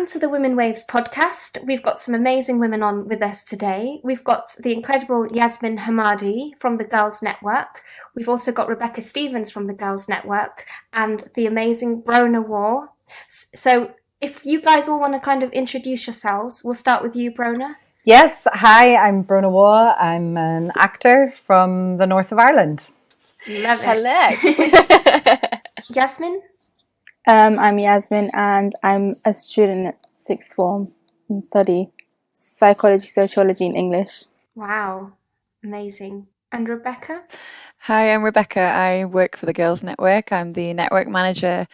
to the Women Waves podcast. We've got some amazing women on with us today. We've got the incredible Yasmin Hamade from the Girls Network. We've also got Rebecca Stevens from the Girls Network and the amazing Bronagh Waugh. So if you guys all want to kind of introduce yourselves, we'll start with you, Bronagh. Yes, hi, I'm Bronagh Waugh. I'm an actor from the north of Ireland. Love it. Hello. Yasmin? I'm Yasmin and I'm a student at sixth form and study psychology, sociology and English. Wow, amazing. And Rebecca? Hi, I'm Rebecca. I work for the Girls Network. I'm the network manager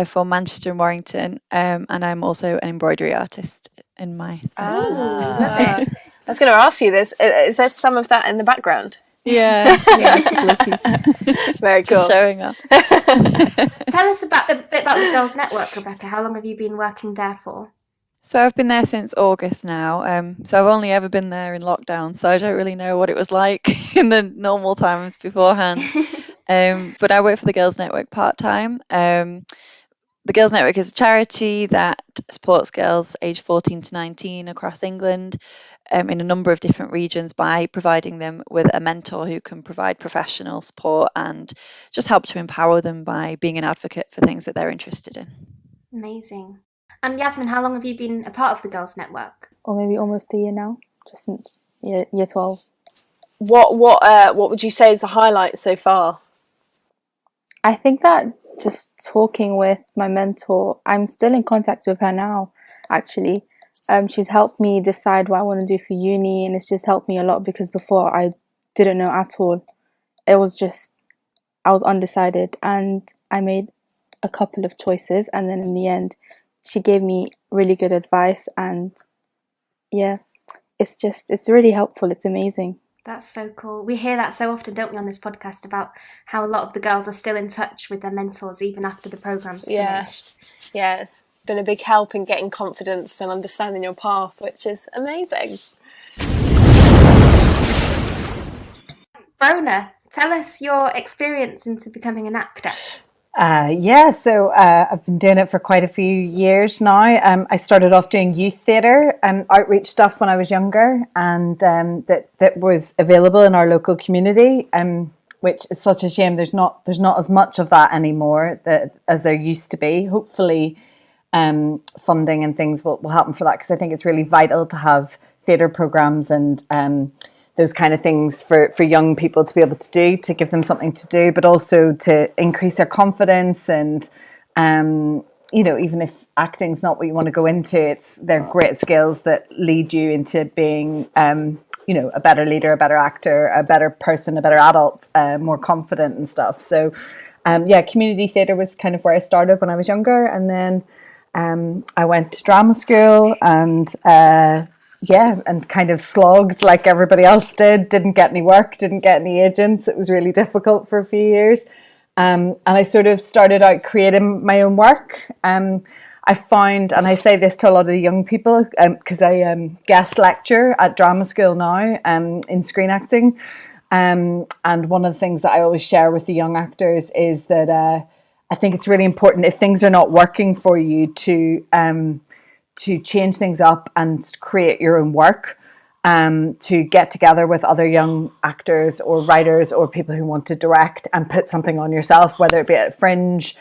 for Manchester and Warrington, and I'm also an embroidery artist in my study. Love it. I was going to ask you this. Is there some of that in the background? Yeah, Very cool. just showing off. Tell us a bit about the Girls Network, Rebecca. How long have you been working there for? So I've been there since August now. So I've only ever been there in lockdown, so I don't really know what it was like in the normal times beforehand. But I work for the Girls Network part-time. The Girls Network is a charity that supports girls aged 14 to 19 across England in a number of different regions by providing them with a mentor who can provide professional support and just help to empower them by being an advocate for things that they're interested in. Amazing. And Yasmin, how long have you been a part of the Girls Network? Or maybe almost a year now, just since year 12. What would you say is the highlight so far? I think that just talking with my mentor, I'm still in contact with her now, actually. She's helped me decide what I want to do for uni, and it's just helped me a lot because before I didn't know at all. It was just, I was undecided and I made a couple of choices, and then in the end, she gave me really good advice, and yeah, it's really helpful. It's amazing. That's so cool. We hear that so often, don't we, on this podcast, about how a lot of the girls are still in touch with their mentors even after the program's finished. Yeah, been a big help in getting confidence and understanding your path, which is amazing. Bronagh, tell us your experience into becoming an actor. So I've been doing it for quite a few years now. I started off doing youth theatre and outreach stuff when I was younger, and that was available in our local community, which is such a shame. There's not as much of that anymore as there used to be. Hopefully funding and things will happen for that, because I think it's really vital to have theatre programmes and those kind of things for young people to be able to do, to give them something to do, but also to increase their confidence. And, even if acting's not what you want to go into, they're great skills that lead you into being, a better leader, a better actor, a better person, a better adult, more confident and stuff. So, community theatre was kind of where I started when I was younger. And then I went to drama school and kind of slogged like everybody else did. Didn't get any work, didn't get any agents. It was really difficult for a few years. And I sort of started out creating my own work. I found, and I say this to a lot of the young people, because I guest lecture at drama school now in screen acting. And one of the things that I always share with the young actors is that I think it's really important, if things are not working for you, to change things up and create your own work, to get together with other young actors or writers or people who want to direct and put something on yourself, whether it be at Fringe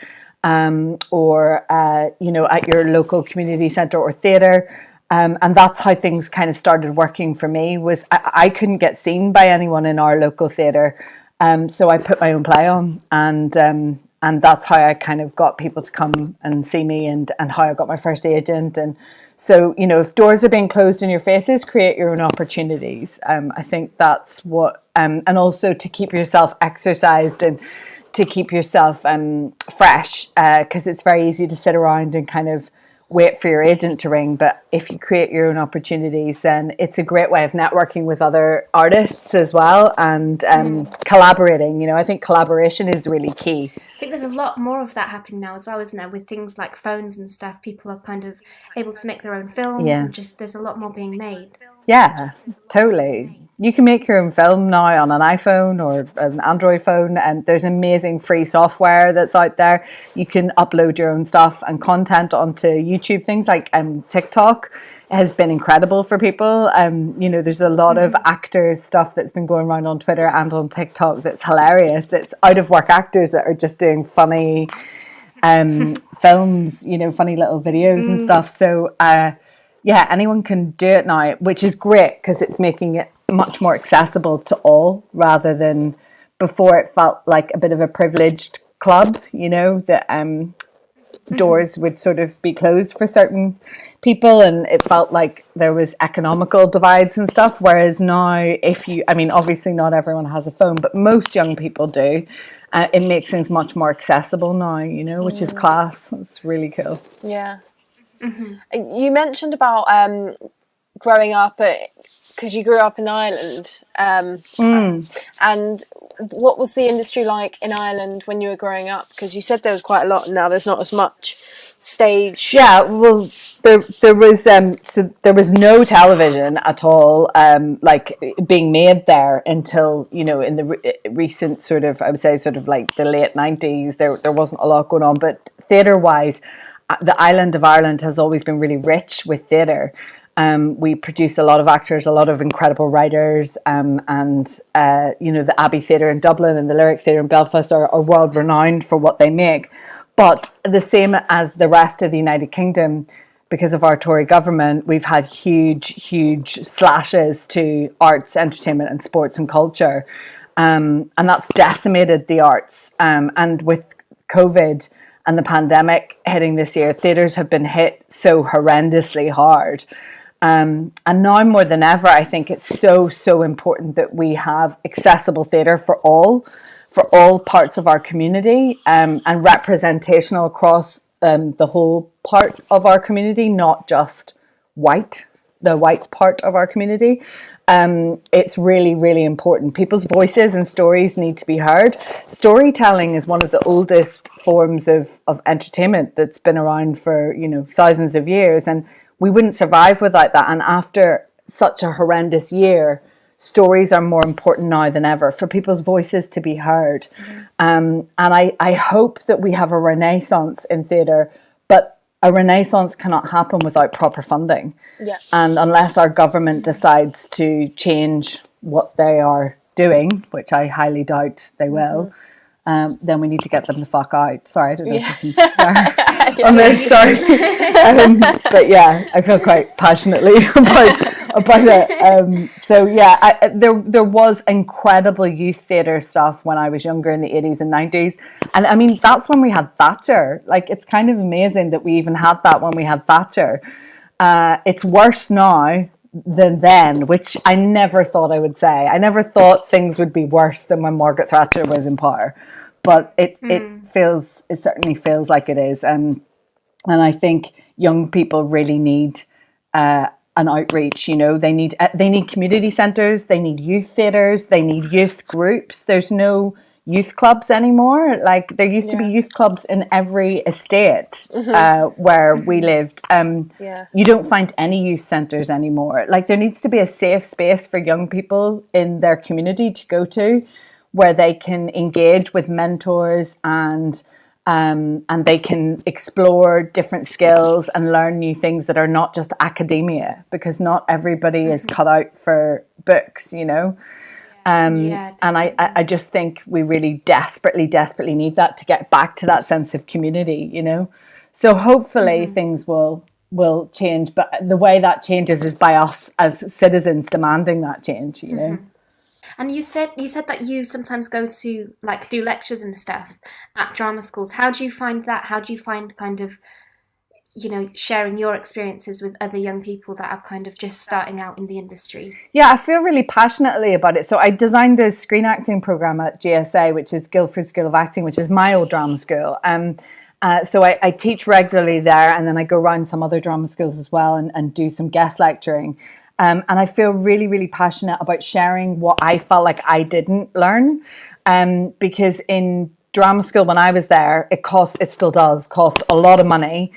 or at your local community centre or theatre. And that's how things kind of started working for me. Was I couldn't get seen by anyone in our local theatre, so I put my own play on, and that's how I kind of got people to come and see me, and how I got my first agent. And so, if doors are being closed in your faces, create your own opportunities. I think that's what, and also to keep yourself exercised and to keep yourself fresh, because it's very easy to sit around and kind of wait for your agent to ring. But if you create your own opportunities, then it's a great way of networking with other artists as well, and collaborating. I think collaboration is really key. I think there's a lot more of that happening now as well, isn't there? With things like phones and stuff, people are kind of able to make their own films, and just there's a lot more being made. Yeah, totally. You can make your own film now on an iPhone or an Android phone, and there's amazing free software that's out there. You can upload your own stuff and content onto YouTube. Things like TikTok has been incredible for people. There's a lot of actors stuff that's been going around on Twitter and on TikTok that's hilarious. That's out of work actors that are just doing funny films, funny little videos and stuff. So anyone can do it now, which is great because it's making it much more accessible to all, rather than before it felt like a bit of a privileged club, that doors would sort of be closed for certain people, and it felt like there was economical divides and stuff. Whereas now, obviously not everyone has a phone, but most young people do. It makes things much more accessible now, which is class. It's really cool. Yeah. You mentioned about growing up because you grew up in Ireland, and what was the industry like in Ireland when you were growing up? Because you said there was quite a lot, and now there's not as much stage. Yeah, well, there was no television at all, being made there until in the recent sort of, I would say, sort of like the late 90s. There wasn't a lot going on, but theatre wise, the island of Ireland has always been really rich with theatre. We produce a lot of actors, a lot of incredible writers, and the Abbey Theatre in Dublin and the Lyric Theatre in Belfast are world renowned for what they make. But the same as the rest of the United Kingdom, because of our Tory government, we've had huge slashes to arts, entertainment and sports and culture. And that's decimated the arts. And with COVID and the pandemic hitting this year, theatres have been hit so horrendously hard. And now more than ever, I think it's so important that we have accessible theatre for all parts of our community, and representational across the whole part of our community, not just the white part of our community. It's really, really important. People's voices and stories need to be heard. Storytelling is one of the oldest forms of entertainment that's been around for, thousands of years. And we wouldn't survive without that. And after such a horrendous year, stories are more important now than ever for people's voices to be heard. And I hope that we have a renaissance in theatre, but a renaissance cannot happen without proper funding. Yeah. And unless our government decides to change what they are doing, which I highly doubt they will, then we need to get them the fuck out. Sorry, I don't know if I can swear on this, sorry. But yeah, I feel quite passionately about it. There was incredible youth theatre stuff when I was younger in the 80s and 90s. And I mean, that's when we had Thatcher. Like, it's kind of amazing that we even had that when we had Thatcher. It's worse now than then, which I never thought I would say. I never thought things would be worse than when Margaret Thatcher was in power. But it certainly feels like it is. And I think young people really need an outreach. They need community centres, they need youth theatres, they need youth groups. There's no youth clubs anymore. Like, there used to be youth clubs in every estate where we lived. You don't find any youth centres anymore. Like, there needs to be a safe space for young people in their community to go to, where they can engage with mentors and they can explore different skills and learn new things that are not just academia, because not everybody is cut out for books, And I just think we really desperately need that to get back to that sense of community, So hopefully things will change, but the way that changes is by us as citizens demanding that change, And you said that you sometimes go to do lectures and stuff at drama schools. How do you find that? How do you find kind of, sharing your experiences with other young people that are kind of just starting out in the industry? Yeah, I feel really passionately about it. So I designed the screen acting program at GSA, which is Guildford School of Acting, which is my old drama school. So I teach regularly there, and then I go around some other drama schools as well and do some guest lecturing. And I feel really, really passionate about sharing what I felt like I didn't learn. Because in drama school, when I was there, it still does cost a lot of money.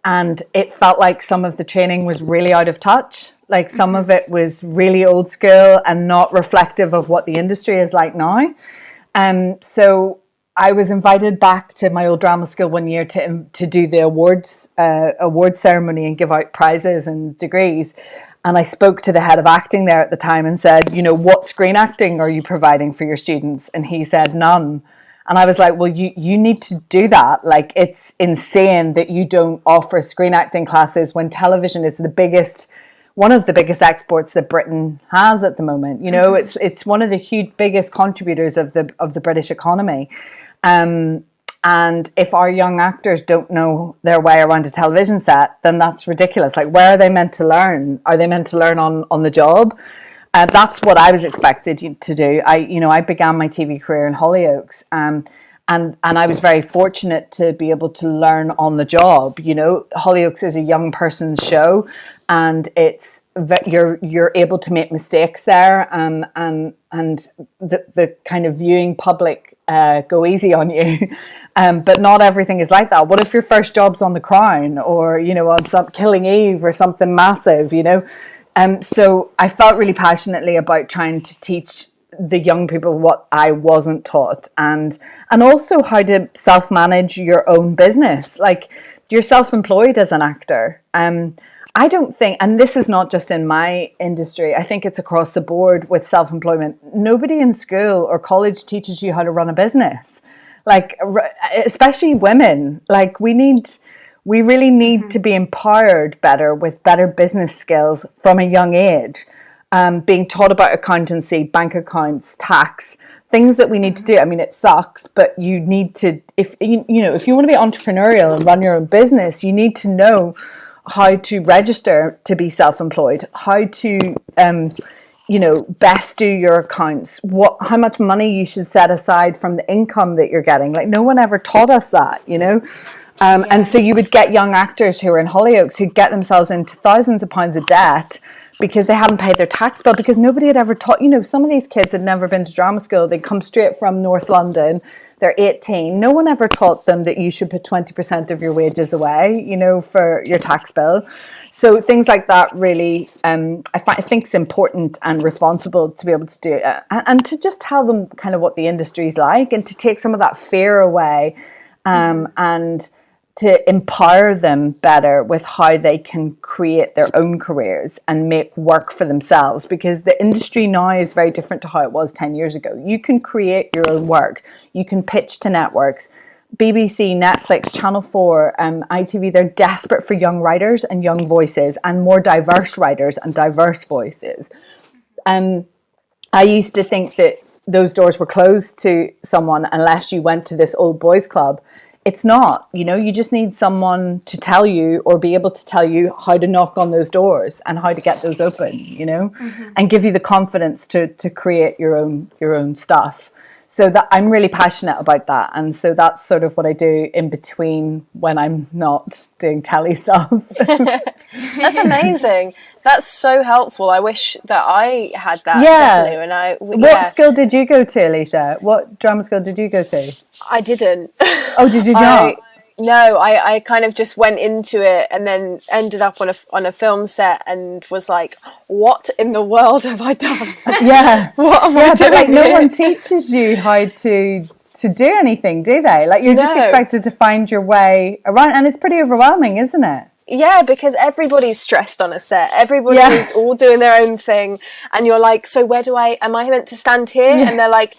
and it felt like some of the training was really out of touch. Like some of it was really old school and not reflective of what the industry is like now. So I was invited back to my old drama school one year to do the awards ceremony and give out prizes and degrees. And I spoke to the head of acting there at the time and said, you know, what screen acting are you providing for your students? And he said, none. And I was like, well, you need to do that. Like, it's insane that you don't offer screen acting classes when television is one of the biggest exports that Britain has at the moment. You know, it's one of the biggest contributors of the British economy. And if our young actors don't know their way around a television set, then that's ridiculous. Like, where are they meant to learn? Are they meant to learn on the job? That's what I was expected to do. I began my TV career in Hollyoaks, and I was very fortunate to be able to learn on the job. You know, Hollyoaks is a young person's show, and you're able to make mistakes there, and the kind of viewing public go easy on you. But not everything is like that. What if your first job's on The Crown, or, you know, on some Killing Eve or something massive, you know? So I felt really passionately about trying to teach the young people what I wasn't taught, and also how to self-manage your own business. Like, you're self-employed as an actor. I don't think, and this is not just in my industry, I think it's across the board with self-employment. Nobody in school or college teaches you how to run a business. Like, especially women. Like, we really need to be empowered better with better business skills from a young age. Being taught about accountancy, bank accounts, tax, things that we need to do. I mean, it sucks, but you need to, if you want to be entrepreneurial and run your own business, you need to know how to register to be self-employed, how to best do your accounts, how much money you should set aside from the income that you're getting. Like, no one ever taught us that, you know. And so you would get young actors who are in Hollyoaks who get themselves into thousands of pounds of debt because they hadn't paid their tax bill, because nobody had ever taught, you know, some of these kids had never been to drama school. They come straight from North London. They're 18. No one ever taught them that you should put 20% of your wages away, you know, for your tax bill. So things like that really, I think it's important and responsible to be able to do it, and to just tell them kind of what the industry's like, and to take some of that fear away, and to empower them better with how they can create their own careers and make work for themselves, because the industry now is very different to how it was 10 years ago. You can create your own work. You can pitch to networks. BBC, Netflix, Channel 4, ITV, they're desperate for young writers and young voices, and more diverse writers and diverse voices. I used to think that those doors were closed to someone unless you went to this old boys club. It's not, you know, you just need someone to tell you, or be able to tell you, how to knock on those doors and how to get those open, you know, and give you the confidence to create your own stuff. So that I'm really passionate about that. And so that's sort of what I do in between when I'm not doing telly stuff. That's amazing. That's so helpful. I wish that I had that. Yeah. Definitely. What school did you go to, Alicia? What drama school did you go to? I didn't. Oh, did you not? No, I kind of just went into it and then ended up on a film set and was like, what in the world have I done? Yeah. What am I doing? But like, no one teaches you how to do anything, do they? Like, you're just expected to find your way around, and it's pretty overwhelming, isn't it? Yeah, because everybody's stressed on a set. Everybody is all doing their own thing, and you're like, so am I meant to stand here? Yeah. And they're like,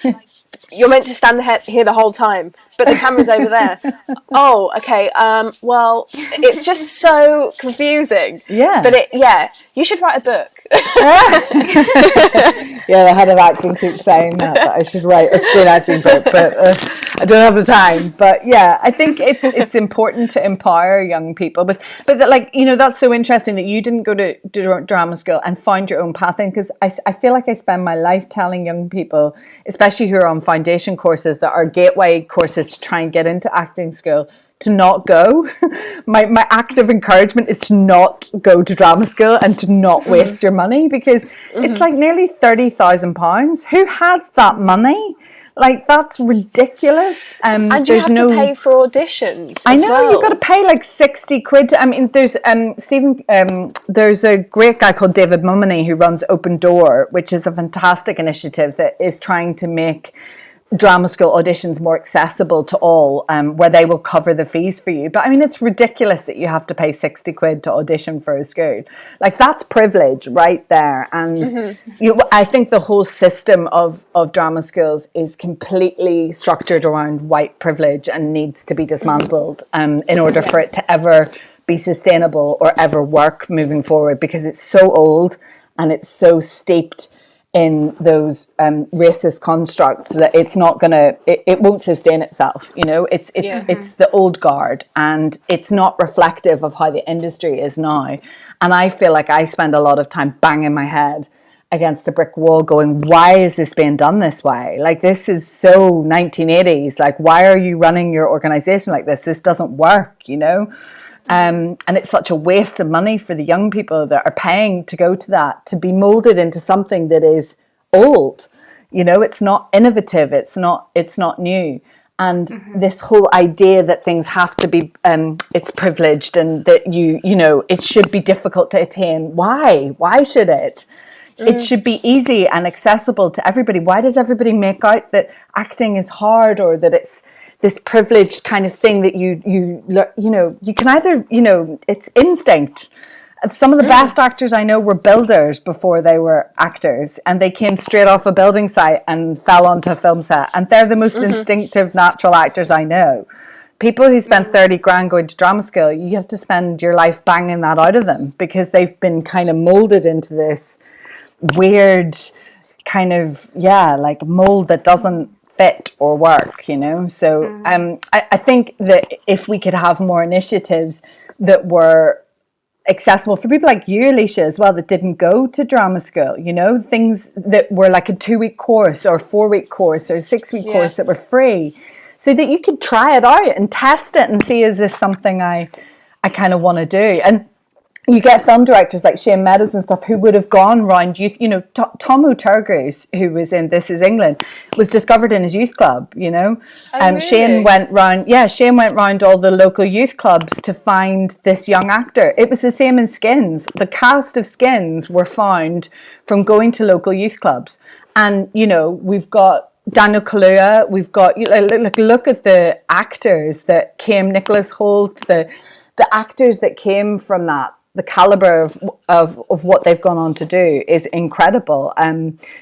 you're meant to stand here the whole time, but the camera's over there. Oh, okay. Well, it's just so confusing. Yeah. But you should write a book. Yeah, the head of acting keeps saying that I should write a screen acting book, but I don't have the time. But yeah, I think it's important to empower young people. But like, you know, that's so interesting that you didn't go to drama school and find your own path in, because I feel like I spend my life telling young people, especially who are on foundation courses that are gateway courses to try and get into acting school, to not go. My active encouragement is to not go to drama school and to not waste your money, because it's like nearly £30,000. Who has that money? Like, that's ridiculous. And you have to pay for auditions. I know, well. you've got to pay like 60 quid. I mean, there's there's a great guy called David Mummoney who runs Open Door, which is a fantastic initiative that is trying to make drama school auditions more accessible to all, where they will cover the fees for you. But I mean, it's ridiculous that you have to pay 60 quid to audition for a school. Like, that's privilege right there. And I think the whole system of drama schools is completely structured around white privilege and needs to be dismantled in order for it to ever be sustainable or ever work moving forward, because it's so old and it's so steeped in those racist constructs that it's not gonna, it won't sustain itself. You know, it's the old guard, and it's not reflective of how the industry is now. And I feel like I spend a lot of time banging my head against a brick wall going, why is this being done this way? Like, this is so 1980s. Like, why are you running your organization like this? This doesn't work, you know? And it's such a waste of money for the young people that are paying to go to that, to be molded into something that is old. You know, it's not innovative. It's not new. And this whole idea that things have to be, it's privileged, and that you know, it should be difficult to attain. Why should it? It should be easy and accessible to everybody. Why does everybody make out that acting is hard, or that it's this privileged kind of thing that you know, you can either, you know, it's instinct. Some of the best actors I know were builders before they were actors, and they came straight off a building site and fell onto a film set, and they're the most instinctive, natural actors I know. People who spend 30 grand going to drama school, you have to spend your life banging that out of them, because they've been kind of molded into this weird kind of, like mold that doesn't fit or work, you know. So I think that if we could have more initiatives that were accessible for people like you, Alicia, as well, that didn't go to drama school, you know, things that were like a 2-week course or 4-week course or 6-week course that were free, so that you could try it out and test it and see, is this something I kind of want to do? And you get film directors like Shane Meadows and stuff who would have gone round youth, you know, Tom O'Turgus, who was in This Is England, was discovered in his youth club, you know. Really? Shane went round all the local youth clubs to find this young actor. It was the same in Skins. The cast of Skins were found from going to local youth clubs. And, you know, we've got Daniel Kaluuya, we've got, look at the actors that came, Nicholas Hoult, the actors that came from that. The caliber of what they've gone on to do is incredible.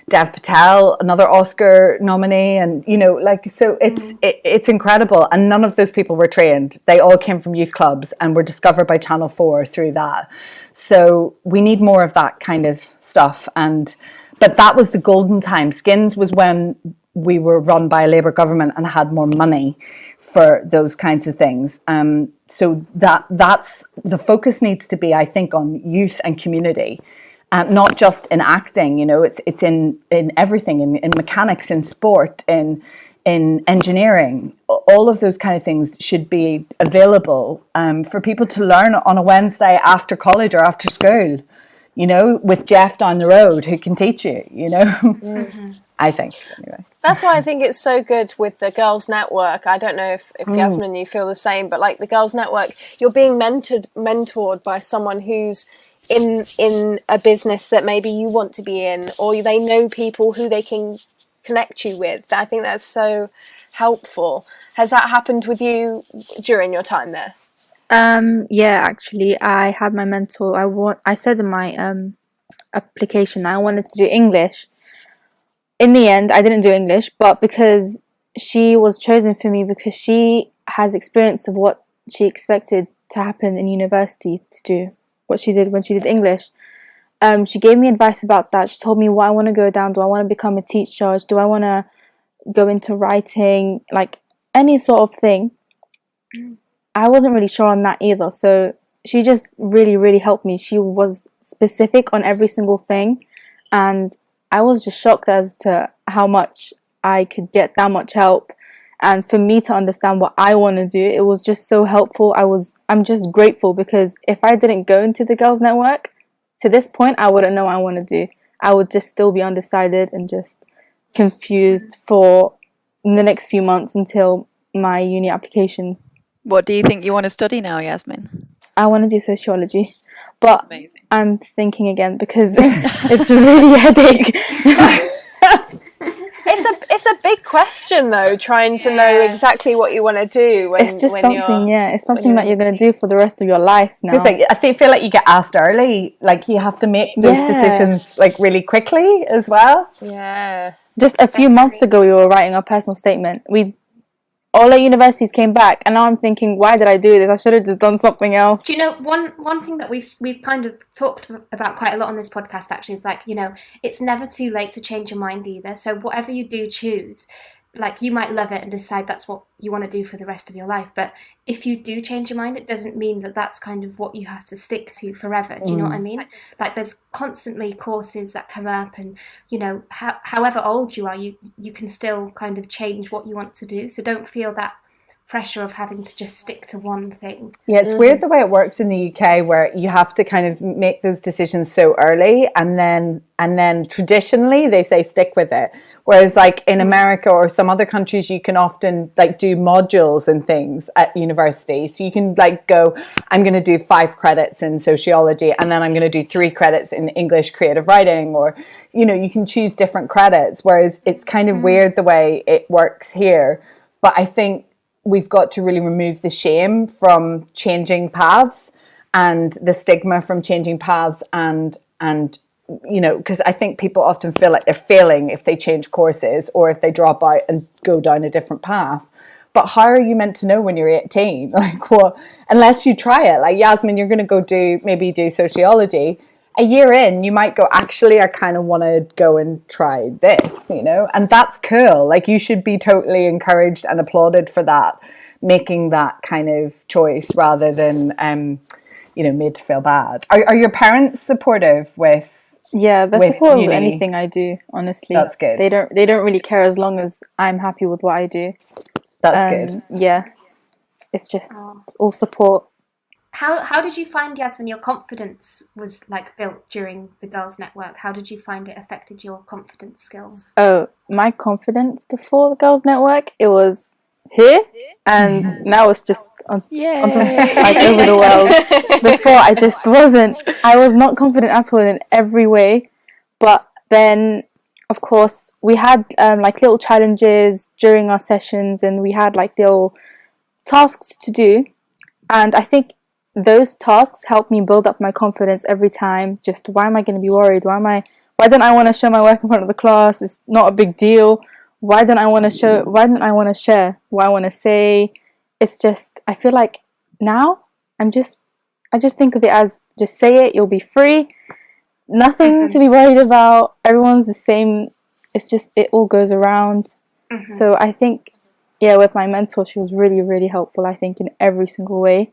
Dev Patel, another Oscar nominee, and you know, like, so it's incredible. And none of those people were trained. They all came from youth clubs and were discovered by Channel 4 through that. So we need more of that kind of stuff. But that was the golden time. Skins was when we were run by a Labour government and had more money for those kinds of things. So that's the focus needs to be, I think, on youth and community, not just in acting. You know, it's in everything, in mechanics, in sport, in engineering. All of those kind of things should be available for people to learn on a Wednesday after college or after school. You know, with Jeff down the road who can teach you. You know, I think anyway. That's why I think it's so good with the Girls Network. I don't know if Yasmin, you feel the same, but like the Girls Network, you're being mentored by someone who's in a business that maybe you want to be in, or they know people who they can connect you with. I think that's so helpful. Has that happened with you during your time there? Yeah, actually, I had my mentor. I said in my application I wanted to do English. In the end, I didn't do English, but because she was chosen for me because she has experience of what she expected to happen in university to do, what she did when she did English. She gave me advice about that. She told me what I want to go down. Do I want to become a teacher? Do I want to go into writing? Like any sort of thing. I wasn't really sure on that either. So she just really, really helped me. She was specific on every single thing. And I was just shocked as to how much I could get that much help. And for me to understand what I want to do, it was just so helpful. I'm just grateful, because if I didn't go into the Girls Network, to this point, I wouldn't know what I want to do. I would just still be undecided and just confused for in the next few months until my uni application. What do you think you want to study now, Yasmin? I want to do sociology, but Amazing. I'm thinking again because it's really a headache. It's a big question though, trying to know exactly what you want to do when It's just when something, you're it's something that you're going to do for the rest of your life now. Because like, feel like you get asked early, like you have to make those decisions like really quickly as well. Yeah. Just a few months ago, we were writing our personal statement. All our universities came back, and now I'm thinking, why did I do this? I should have just done something else. Do you know, one thing that we've kind of talked about quite a lot on this podcast actually is like, you know, it's never too late to change your mind either. So whatever you do choose, like you might love it and decide that's what you want to do for the rest of your life, but if you do change your mind, it doesn't mean that that's kind of what you have to stick to forever. Do you know what I mean? Like there's constantly courses that come up, and you know, however old you are, you can still kind of change what you want to do. So don't feel that pressure of having to just stick to one thing. Yeah, it's weird the way it works in the UK, where you have to kind of make those decisions so early, and then traditionally they say stick with it. Whereas like in America or some other countries, you can often like do modules and things at university. So you can like go, I'm going to do 5 credits in sociology, and then I'm going to do 3 credits in English creative writing, or, you know, you can choose different credits. Whereas it's kind of weird the way it works here. But I think we've got to really remove the shame from changing paths and the stigma from changing paths, and you know, because I think people often feel like they're failing if they change courses or if they drop out and go down a different path. But how are you meant to know when you're 18? Like, what, unless you try it. Like Yasmin, you're going to go do sociology. A year in, you might go, actually, I kind of want to go and try this, you know, and that's cool. Like, you should be totally encouraged and applauded for that, making that kind of choice rather than, you know, made to feel bad. Are your parents supportive with? Yeah, they're supportive with anything I do, honestly. That's good. They don't really care as long as I'm happy with what I do. That's good. Yeah, it's just all support. How did you find, Yasmin, your confidence was like built during the Girls Network? How did you find it affected your confidence skills? Oh, my confidence before the Girls Network, it was here, and now it's just on like over the world. Before I just wasn't. I was not confident at all in every way. But then, of course, we had like little challenges during our sessions, and we had like little tasks to do, and I think those tasks helped me build up my confidence every time. Just, why am I going to be worried? Why don't I want to show my work in front of the class? It's not a big deal. Why don't I want to share what I want to say? It's just, I feel like now I just think of it as, just say it, you'll be free. Nothing to be worried about. Everyone's the same. It's just, it all goes around. So I think, yeah, with my mentor, she was really, really helpful, I think, in every single way.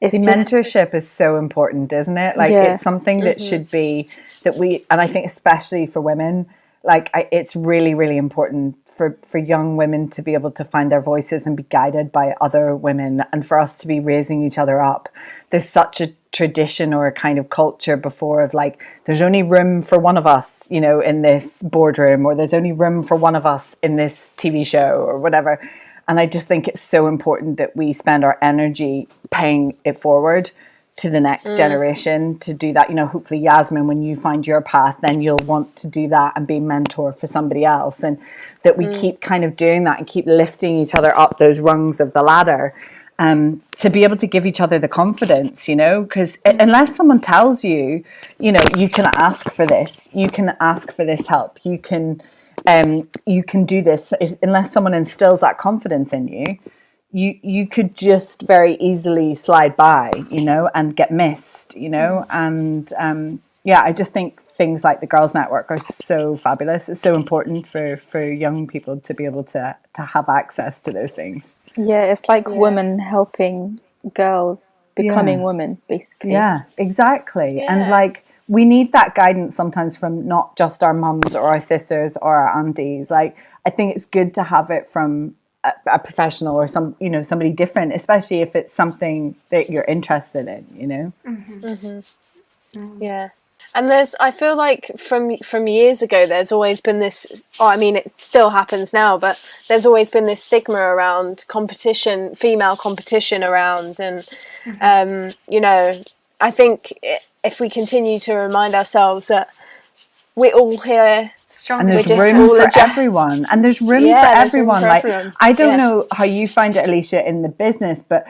Mentorship is so important, isn't it? Like, it's something that should be, and I think especially for women, like it's really, really important for young women to be able to find their voices and be guided by other women, and for us to be raising each other up. There's such a tradition or a kind of culture before of like, there's only room for one of us, you know, in this boardroom, or there's only room for one of us in this TV show or whatever. And I just think it's so important that we spend our energy paying it forward to the next generation to do that. You know, hopefully, Yasmin, when you find your path, then you'll want to do that and be a mentor for somebody else. And that we keep kind of doing that and keep lifting each other up those rungs of the ladder, to be able to give each other the confidence, you know, because unless someone tells you, you know, you can ask for this, you can ask for this help, you can do this, unless someone instills that confidence in you, you could just very easily slide by, you know, and get missed, you know. And yeah, I just think things like the Girls Network are so fabulous. It's so important for young people to be able to have access to those things. Yeah, it's like women helping girls becoming women, basically. Yeah, exactly. And like, we need that guidance sometimes from not just our mums or our sisters or our aunties. Like, I think it's good to have it from a professional or somebody different, especially if it's something that you're interested in, you know. Yeah. And I feel like from years ago, there's always been this, I mean, it still happens now, but there's always been this stigma around competition, female competition around. And, you know, I think if we continue to remind ourselves that we're all here, and there's room for everyone, and there's room for everyone. I don't know how you find it, Alicia, in the business, but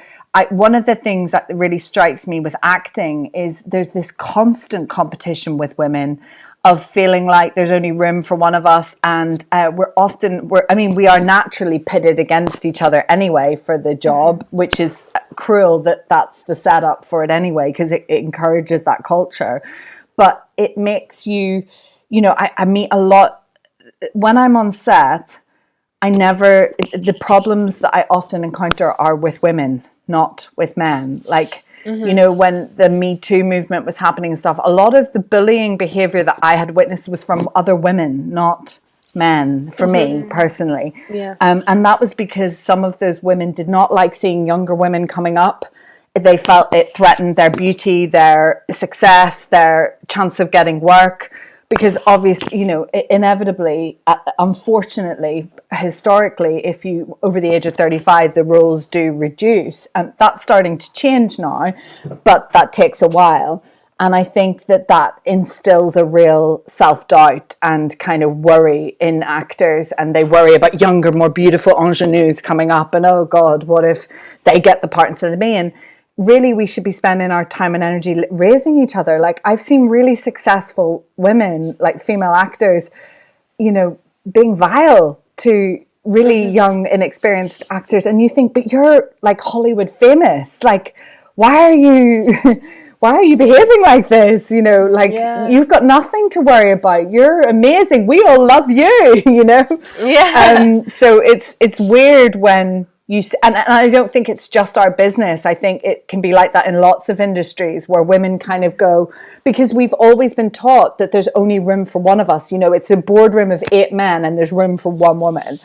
one of the things that really strikes me with acting is there's this constant competition with women of feeling like there's only room for one of us, and we are naturally pitted against each other anyway for the job, which is cruel that's the setup for it anyway, because it encourages that culture. But it makes you, you know, I meet a lot when I'm on set. The problems that I often encounter are with women, not with men. Like, you know, when the Me Too movement was happening and stuff, a lot of the bullying behavior that I had witnessed was from other women, not men, for me personally. And that was because some of those women did not like seeing younger women coming up. They felt it threatened their beauty, their success, their chance of getting work. Because obviously, you know, inevitably, unfortunately, historically, if you over the age of 35, the roles do reduce, and that's starting to change now, but that takes a while. And I think that instills a real self-doubt and kind of worry in actors, and they worry about younger, more beautiful ingenues coming up, and oh God, what if they get the part instead of me? And really, we should be spending our time and energy raising each other. Like, I've seen really successful women, like female actors, you know, being vile to really young, inexperienced actors. And you think, but you're like Hollywood famous. Like, why are you behaving like this? You know, like, you've got nothing to worry about. You're amazing. We all love you, you know? Yeah. So it's weird when and I don't think it's just our business. I think it can be like that in lots of industries where women kind of go, because we've always been taught that there's only room for one of us. You know, it's a boardroom of 8 men and there's room for one woman.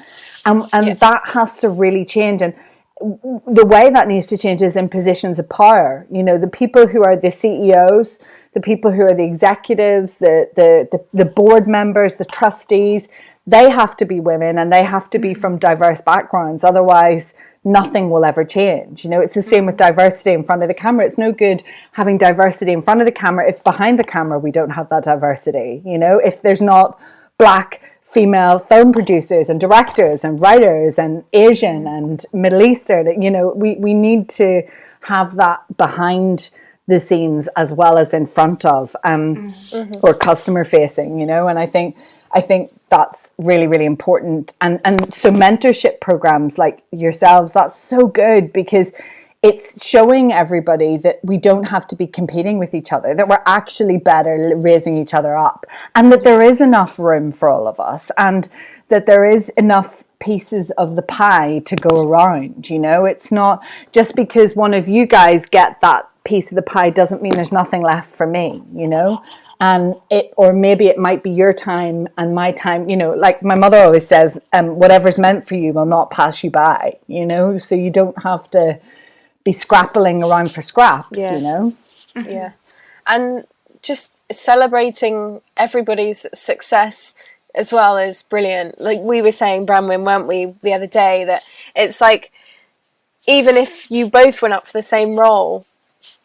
And that has to really change. And the way that needs to change is in positions of power. You know, the people who are the CEOs, the people who are the executives, the board members, the trustees, they have to be women, and they have to be from diverse backgrounds. Otherwise, nothing will ever change. You know, it's the same with diversity in front of the camera. It's no good having diversity in front of the camera if behind the camera we don't have that diversity. You know, if there's not Black female film producers and directors and writers and Asian and Middle Eastern, you know, we need to have that behind the scenes as well as in front of, or customer facing, you know. And I think that's really, really important. And so mentorship programs like yourselves, that's so good, because it's showing everybody that we don't have to be competing with each other, that we're actually better raising each other up, and that there is enough room for all of us, and that there is enough pieces of the pie to go around. You know, it's not just because one of you guys get that piece of the pie doesn't mean there's nothing left for me, you know. And or maybe it might be your time and my time, you know, like my mother always says, whatever's meant for you will not pass you by, you know, so you don't have to be scrappling around for scraps, you know. Yeah. And just celebrating everybody's success as well is brilliant. Like we were saying, Bronwyn, weren't we, the other day, that it's like, even if you both went up for the same role,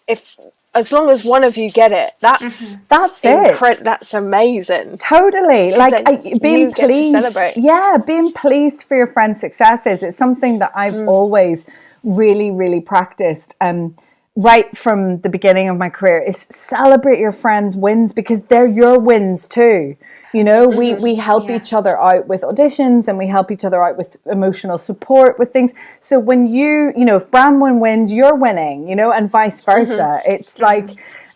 as long as one of you get it, that's it. That's amazing. Totally. Like being pleased. Yeah, being pleased for your friend's successes. It's something that I've always really, really practiced. Right from the beginning of my career, is celebrate your friends' wins, because they're your wins too. You know, we help each other out with auditions, and we help each other out with emotional support with things. So when you know, if Bronwyn wins, you're winning, you know, and vice versa. It's like,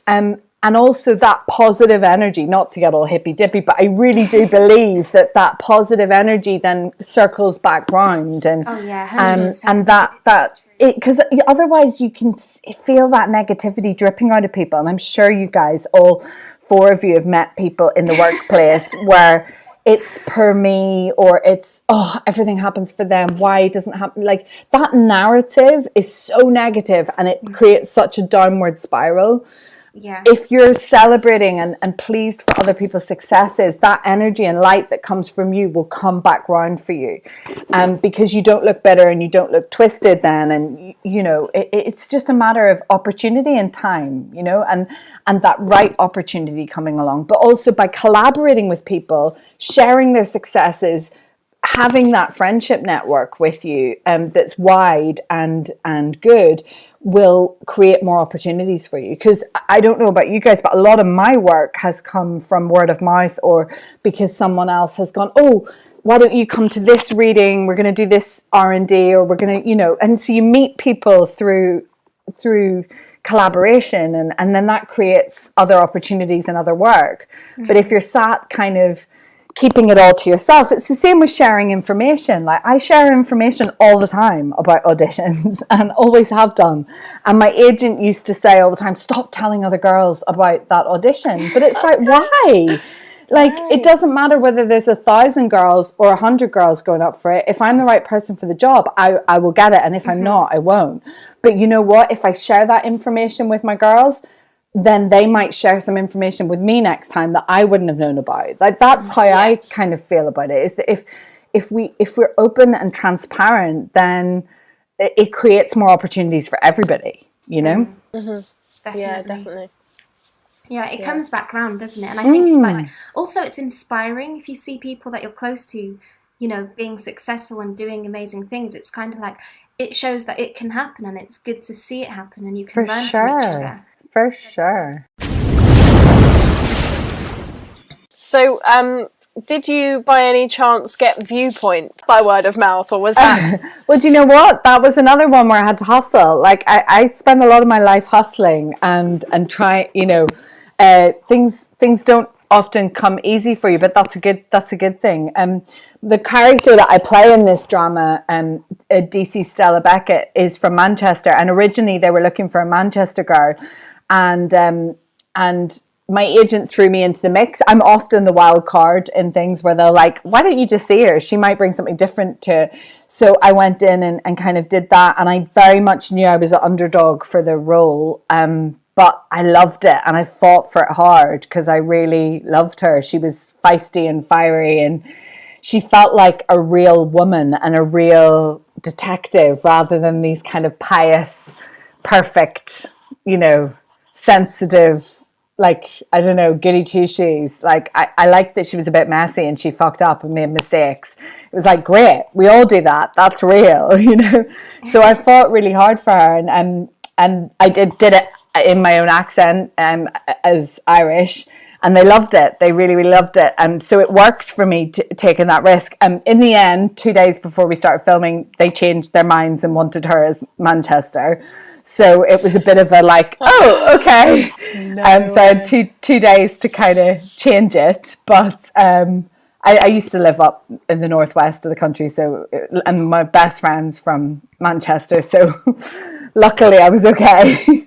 and also that positive energy, not to get all hippy dippy, but I really do believe that positive energy then circles back round, and and that. Because otherwise you can feel that negativity dripping out of people. And I'm sure you guys, all 4 of you, have met people in the workplace where it's per me, or it's, oh, everything happens for them. Why it doesn't happen? Like, that narrative is so negative, and it creates such a downward spiral. Yeah. if you're celebrating and pleased for other people's successes, that energy and light that comes from you will come back round for you, because you don't look bitter and you don't look twisted then. And it's just a matter of opportunity and time, and that right opportunity coming along. But also by collaborating with people, sharing their successes, having that friendship network with you, that's wide and good, will create more opportunities for you. Because I don't know about you guys, but a lot of my work has come from word of mouth, or because someone else has gone, oh, why don't you come to this reading, we're going to do this R&D, or we're going to, and so you meet people through collaboration, and then that creates other opportunities and other work. But if you're sat kind of keeping it all to yourself, it's the same with sharing information. Like, I share information all the time about auditions and always have done, and my agent used to say all the time, stop telling other girls about that audition. But it's like, why? Like, it doesn't matter whether there's 1,000 girls or 100 girls going up for it. If I'm the right person for the job, I will get it, and if I'm not, I won't. But you know what, if I share that information with my girls, then they might share some information with me next time that I wouldn't have known about. Like, that's how I kind of feel about it, is that if we're open and transparent, then it creates more opportunities for everybody, Definitely. Yeah, definitely. Yeah, it comes back round, doesn't it? And I think also it's inspiring if you see people that you're close to, being successful and doing amazing things. It's kind of like, it shows that it can happen, and it's good to see it happen, and you can learn from each other. For sure. So, did you by any chance get Viewpoint by word of mouth, or was that? Well, do you know what? That was another one where I had to hustle. Like, I spend a lot of my life hustling and try. Things don't often come easy for you, but that's a good thing. The character that I play in this drama, DC Stella Beckett, is from Manchester, and originally they were looking for a Manchester girl, and my agent threw me into the mix. I'm often the wild card in things where they're like, why don't you just see her? She might bring something different to it. So I went in and kind of did that, and I very much knew I was an underdog for the role. But I loved it, and I fought for it hard because I really loved her. She was feisty and fiery, and she felt like a real woman and a real detective, rather than these kind of pious, perfect, sensitive, like, I don't know, goody two shoes. Like, I liked that she was a bit messy and she fucked up and made mistakes. It was like, great, we all do that. That's real, So I fought really hard for her, and I did it in my own accent, as Irish, and they loved it. They really, really loved it. So it worked for me taking that risk. In the end, 2 days before we started filming, they changed their minds and wanted her as Manchester. So it was a bit of a like, oh, okay. So I had two days to kind of change it. But I used to live up in the northwest of the country, and my best friend's from Manchester, so luckily I was okay.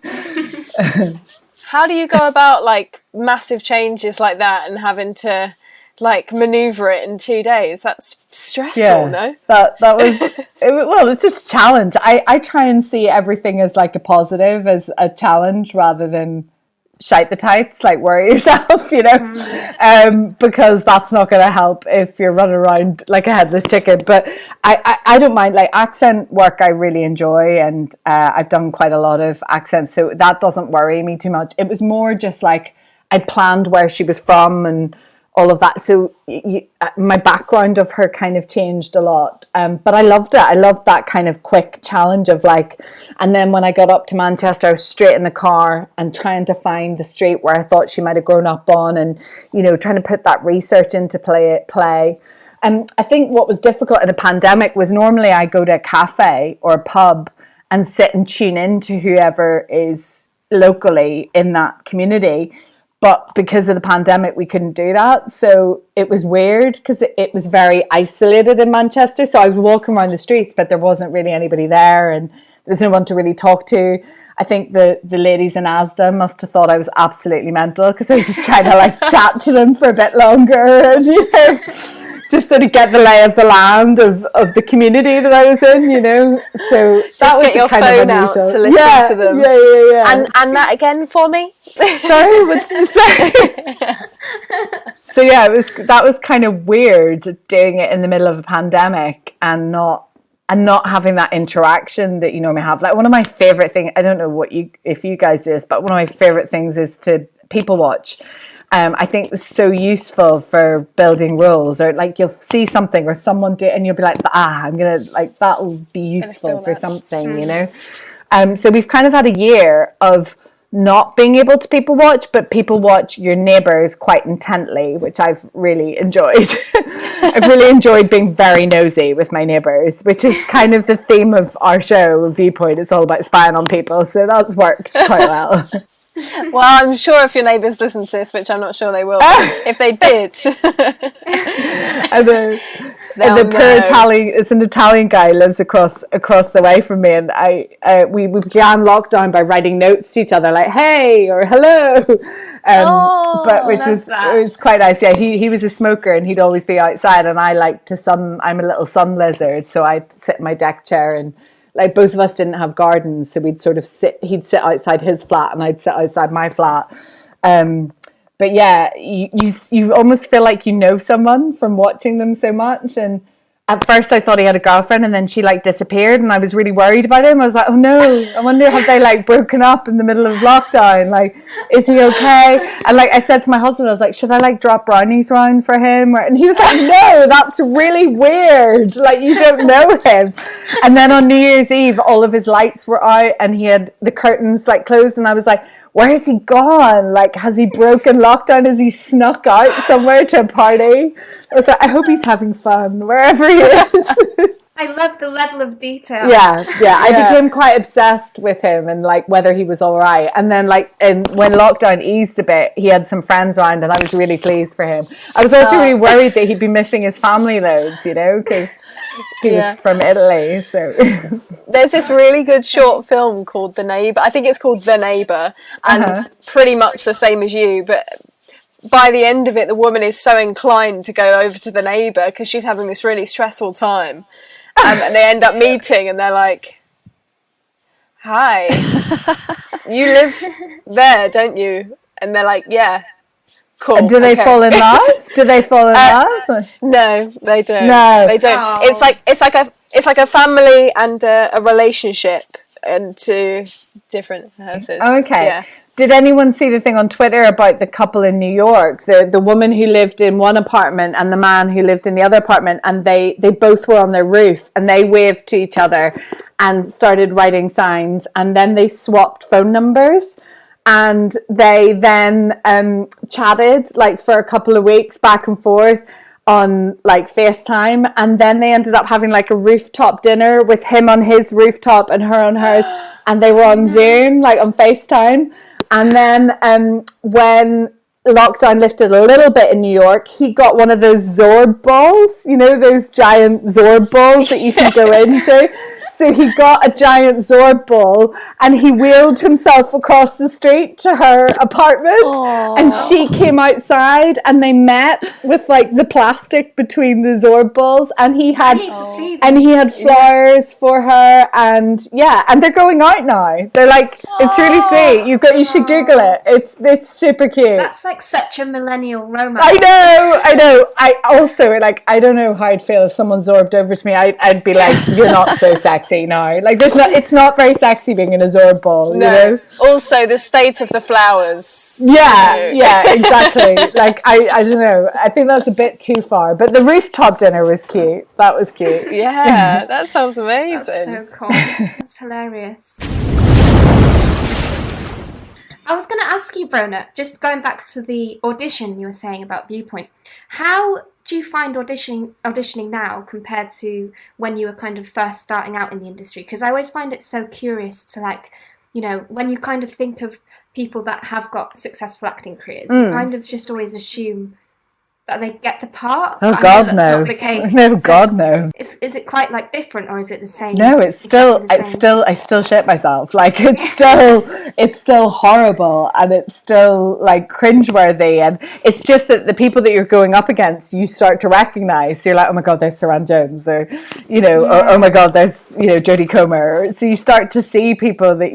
How do you go about like massive changes like that and having to like maneuver it in 2 days? That's stressful, no? That was it's just a challenge. I try and see everything as like a positive, as a challenge, rather than shite the tights, like worry yourself, because that's not going to help if you're running around like a headless chicken. But I don't mind, like, accent work I really enjoy, and I've done quite a lot of accents, so that doesn't worry me too much. It was more just like I'd planned where she was from and all of that, so my background of her kind of changed a lot, but I loved it. I loved that kind of quick challenge of like, and then when I got up to Manchester, I was straight in the car and trying to find the street where I thought she might have grown up on, and trying to put that research into play. I think what was difficult in a pandemic was normally I go to a cafe or a pub and sit and tune in to whoever is locally in that community. But because of the pandemic, we couldn't do that. So it was weird because it was very isolated in Manchester. So I was walking around the streets, but there wasn't really anybody there, and there was no one to really talk to. I think the ladies in Asda must have thought I was absolutely mental because I was just trying to like chat to them for a bit longer, and just sort of get the lay of the land of the community that I was in, you know. So Just that was get your kind phone of out unusual. to listen to them. Yeah. And that again for me. Sorry, what did you say? So yeah, that was kind of weird doing it in the middle of a pandemic and not having that interaction that you normally have. Like one of my favorite things, I don't know if you guys do this, but one of my favorite things is to people watch. I think it's so useful for building rules, or like you'll see something or someone do it and you'll be like, I'm gonna, like, that'll be useful for something, you know. So we've kind of had a year of not being able to people watch, but people watch your neighbours quite intently, which I've really enjoyed. I've really enjoyed being very nosy with my neighbours, which is kind of the theme of our show, Viewpoint. It's all about spying on people, so that's worked quite well. Well, I'm sure if your neighbours listen to this, which I'm not sure they will, if they did, and the poor Italian, it's an Italian guy who lives across the way from me, and we began lockdown by writing notes to each other like "Hey" or "Hello," but it was quite nice. Yeah, he was a smoker and he'd always be outside, and I like to I'm a little sun lizard, so I sit in my deck chair and. Like both of us didn't have gardens, so he'd sit outside his flat and I'd sit outside my flat. But yeah, you almost feel like you know someone from watching them so much. And at first I thought he had a girlfriend, and then she like disappeared, and I was really worried about him. I was like, oh no, I wonder have they like broken up in the middle of lockdown? Like, is he okay? And like I said to my husband, I was like, should I like drop brownies round for him? And he was like, no, that's really weird. Like, you don't know him. And then on New Year's Eve, all of his lights were out and he had the curtains like closed, and I was like, where has he gone? Like, has he broken lockdown? Has he snuck out somewhere to a party? I was like, I hope he's having fun wherever he is. I love the level of detail. Yeah. I became quite obsessed with him and like whether he was all right. And then like when lockdown eased a bit, he had some friends around, and I was really pleased for him. I was also really worried that he'd be missing his family loads, you know, because he was from Italy. So there's this really good short film called The Neighbour. I think it's called The Neighbour, and pretty much the same as you, but by the end of it, the woman is so inclined to go over to the neighbour because she's having this really stressful time. And they end up meeting, and they're like, hi, you live there, don't you? And they're like, yeah, cool. And do they fall in love? Do they fall in love? No, they don't. No, they don't. Oh. It's like a family and a relationship, and two different houses. Okay. Yeah. Did anyone see the thing on Twitter about the couple in New York? The woman who lived in one apartment and the man who lived in the other apartment, and they both were on their roof, and they waved to each other and started writing signs, and then they swapped phone numbers, and they then chatted like for a couple of weeks back and forth on like FaceTime, and then they ended up having like a rooftop dinner with him on his rooftop and her on hers, and they were on Zoom, like on FaceTime. And then when lockdown lifted a little bit in New York, he got one of those Zorb balls, you know, those giant Zorb balls that you can go into. So he got a giant Zorb ball and he wheeled himself across the street to her apartment. Aww. And she came outside and they met with like the plastic between the Zorb balls, and he had flowers for her, and and they're going out now. They're like, it's really sweet. You should Google it. It's super cute. That's like such a millennial romance. I know. I also like, I don't know how I'd feel if someone Zorbed over to me. I'd be like, you're not so sexy now. Like, it's not very sexy being in a Zorb ball, no. You know? Also, the state of the flowers. Yeah, exactly. Like, I don't know. I think that's a bit too far. But the rooftop dinner was cute. That was cute. Yeah, that sounds amazing. That's so cool. That's hilarious. I was going to ask you, Bronagh, just going back to the audition you were saying about Viewpoint, how do you find auditioning now compared to when you were kind of first starting out in the industry? Because I always find it so curious to, like, you know, when you kind of think of people that have got successful acting careers, you kind of just always assume that they get the part? Oh But I know God, that's no. not the case. No, So God, no. is it quite like different, or is it the same? No, it's Exactly the same? I still shit myself. Like it's still horrible, and it's still like cringeworthy, and it's just that the people that you're going up against, you start to recognize. So you're like, oh my God, there's Saran Jones, or or oh my God, there's Jodie Comer. So you start to see people that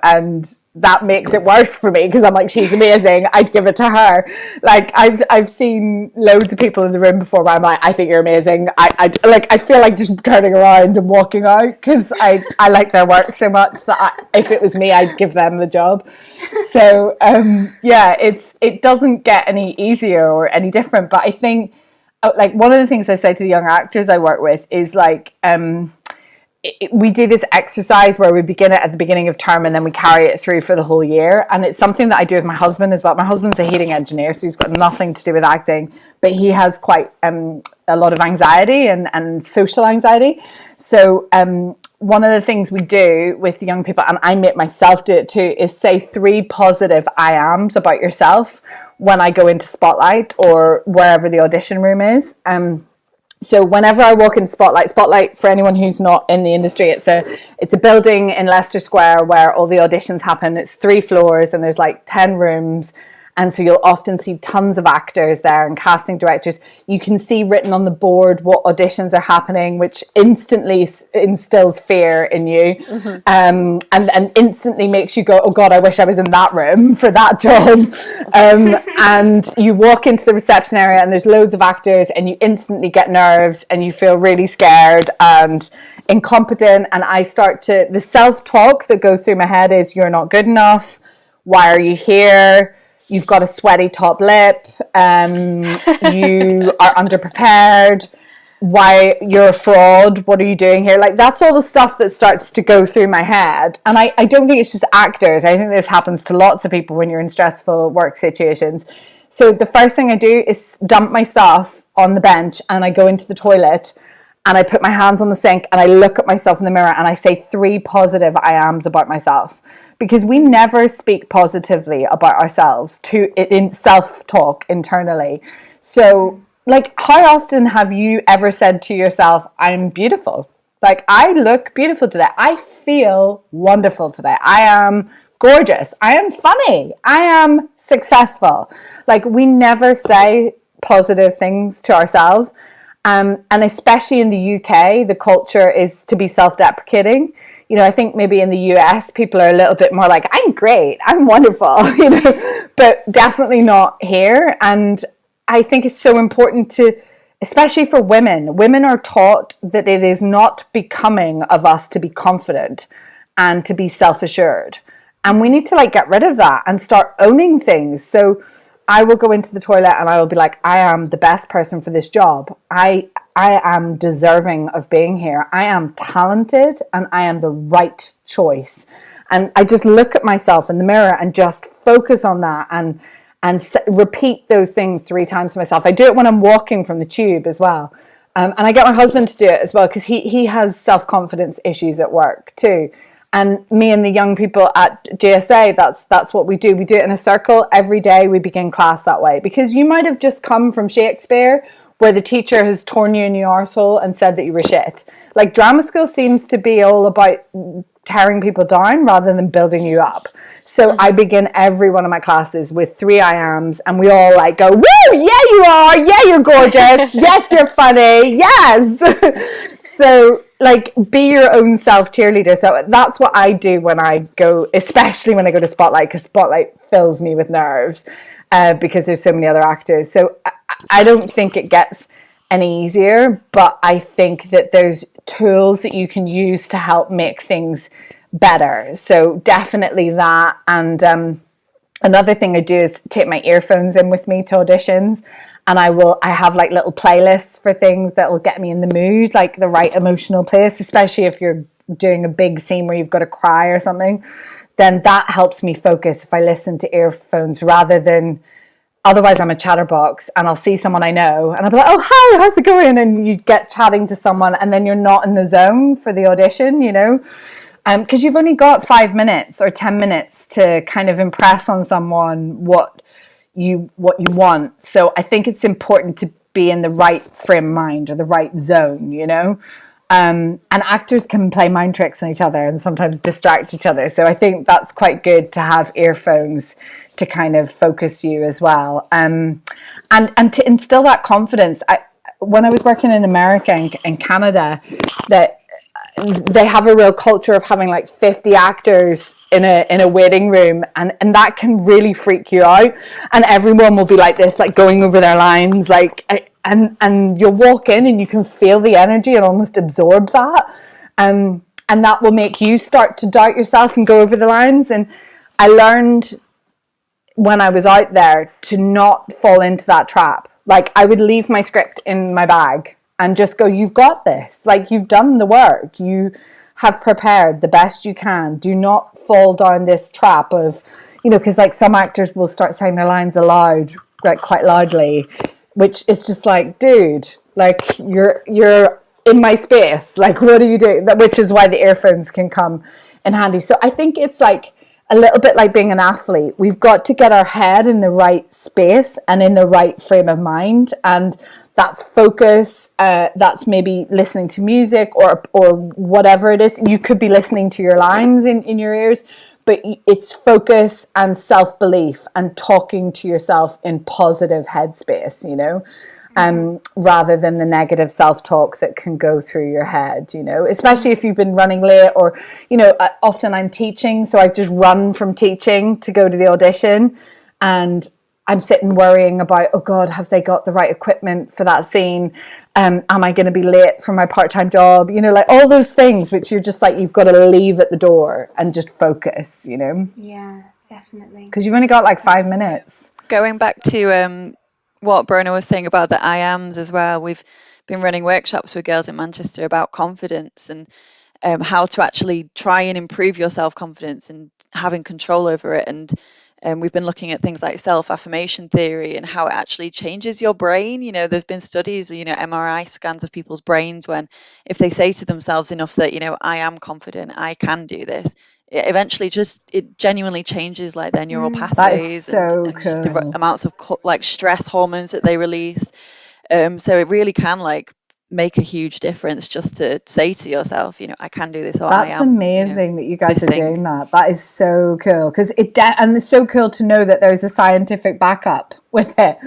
and that makes it worse for me because I'm like, she's amazing, I'd give it to her. Like I've seen loads of people in the room before where I'm like, I think you're amazing. I feel like just turning around and walking out because I like their work so much that if it was me, I'd give them the job. So it doesn't get any easier or any different. But I think like one of the things I say to the young actors I work with is like we do this exercise where we begin it at the beginning of term and then we carry it through for the whole year, and it's something that I do with my husband as well. My husband's a heating engineer, so he's got nothing to do with acting, but he has quite a lot of anxiety and social anxiety. So one of the things we do with young people, and I make myself do it too, is say 3 positive I ams about yourself when I go into Spotlight or wherever the audition room is. So whenever I walk into Spotlight, for anyone who's not in the industry, it's a building in Leicester Square where all the auditions happen. It's 3 floors and there's like 10 rooms. And so you'll often see tons of actors there and casting directors. You can see written on the board what auditions are happening, which instantly instills fear in you. Mm-hmm. And instantly makes you go, oh God, I wish I was in that room for that job. And you walk into the reception area and there's loads of actors and you instantly get nerves and you feel really scared and incompetent. And the self-talk that goes through my head is, you're not good enough. Why are you here? You've got a sweaty top lip. You are underprepared. Why, you're a fraud. What are you doing here? Like, that's all the stuff that starts to go through my head. And I don't think it's just actors. I think this happens to lots of people when you're in stressful work situations. So the first thing I do is dump my stuff on the bench and I go into the toilet and I put my hands on the sink and I look at myself in the mirror and I say 3 positive I ams about myself. Because we never speak positively about ourselves in self-talk internally. So, like, how often have you ever said to yourself, I'm beautiful? Like, I look beautiful today. I feel wonderful today. I am gorgeous. I am funny. I am successful. Like, we never say positive things to ourselves. And especially in the UK, the culture is to be self-deprecating. I think maybe in the US, people are a little bit more like, I'm great, I'm wonderful, but definitely not here. And I think it's so important especially for women are taught that it is not becoming of us to be confident and to be self-assured. And we need to get rid of that and start owning things. So I will go into the toilet and I will be like, I am the best person for this job. I am deserving of being here. I am talented and I am the right choice. And I just look at myself in the mirror and just focus on that and repeat those things 3 times to myself. I do it when I'm walking from the tube as well. And I get my husband to do it as well because he has self-confidence issues at work too. And me and the young people at GSA, that's what we do. We do it in a circle. Every day we begin class that way. Because you might have just come from Shakespeare where the teacher has torn you in your arsehole and said that you were shit. Like, drama school seems to be all about tearing people down rather than building you up. So I begin every one of my classes with 3 I ams and we all go, woo, yeah you are, yeah you're gorgeous, yes you're funny, yes. So be your own self cheerleader. So that's what I do when I go, especially when I go to Spotlight, because Spotlight fills me with nerves because there's so many other actors. So I don't think it gets any easier, but I think that there's tools that you can use to help make things better. So definitely that. And another thing I do is take my earphones in with me to auditions. And I have little playlists for things that will get me in the mood, like the right emotional place, especially if you're doing a big scene where you've got to cry or something, then that helps me focus if I listen to earphones rather than, otherwise I'm a chatterbox and I'll see someone I know and I'll be like, oh, hi, how's it going? And you get chatting to someone and then you're not in the zone for the audition, because you've only got 5 minutes or 10 minutes to kind of impress on someone what you want. So I think it's important to be in the right frame of mind or the right zone, you know. And actors can play mind tricks on each other and sometimes distract each other. So I think that's quite good to have earphones to kind of focus you as well. And to instill that confidence. When I was working in America and Canada, that they have a real culture of having like 50 actors in a waiting room, and that can really freak you out, and everyone will be like this, like going over their lines, like, and you'll walk in and you can feel the energy and almost absorb that, and that will make you start to doubt yourself and go over the lines. And I learned when I was out there to not fall into that trap. Like, I would leave my script in my bag and just go, you've got this. Like, you've done the work. You have prepared the best you can. Do not fall down this trap of, you know, because like some actors will start saying their lines aloud, like quite loudly, which is just like, dude, like you're in my space. Like, what are you doing? Which is why the earphones can come in handy. So I think it's like a little bit like being an athlete. We've got to get our head in the right space and in the right frame of mind. And that's focus, that's maybe listening to music or whatever it is. You could be listening to your lines in your ears, but it's focus and self-belief and talking to yourself in positive headspace, you know, rather than the negative self-talk that can go through your head, you know, especially if you've been running late or, you know, often I'm teaching, so I've just run from teaching to go to the audition, and I'm sitting worrying about, oh God, have they got the right equipment for that scene? Am I going to be late for my part-time job? You know, like all those things, which you're just like, you've got to leave at the door and just focus, you know? Yeah, definitely. Because you've only got like 5 minutes. Going back to what Bronagh was saying about the I ams as well, we've been running workshops with girls in Manchester about confidence and how to actually try and improve your self-confidence and having control over it. And we've been looking at things like self-affirmation theory and how it actually changes your brain. You know, there's been studies, you know, MRI scans of people's brains when if they say to themselves enough that, you know, I am confident, I can do this, it eventually just, it genuinely changes like their neural pathways and just the amounts of like stress hormones that they release. So it really can like make a huge difference just to say to yourself, you know, I can do this, or that's I am, amazing, you know, that you guys are doing that. That is so cool, because and it's so cool to know that there's a scientific backup with it.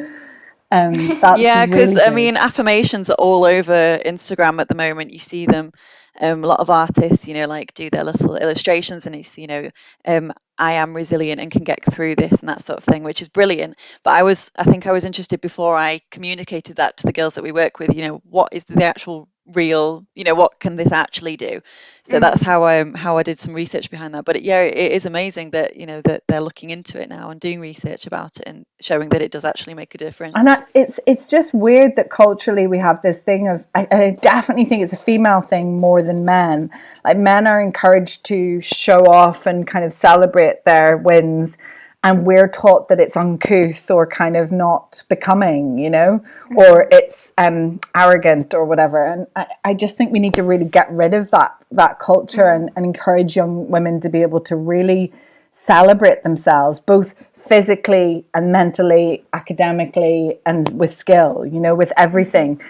That's yeah, because really I mean, affirmations are all over Instagram at the moment. You see them. A lot of artists, you know, like do their little illustrations, and it's, you know, I am resilient and can get through this and that sort of thing, which is brilliant. But I think I was interested before I communicated that to the girls that we work with, you know, what is the actual real, you know, what can this actually do? So that's how I did some research behind that. But it is amazing that, you know, that they're looking into it now and doing research about it and showing that it does actually make a difference. And it's just weird that culturally we have this thing of, I definitely think it's a female thing more than men. Like, men are encouraged to show off and kind of celebrate their wins, and we're taught that it's uncouth or kind of not becoming, you know, or it's arrogant or whatever. And I just think we need to really get rid of that culture and encourage young women to be able to really celebrate themselves, both physically and mentally, academically, and with skill, you know, with everything.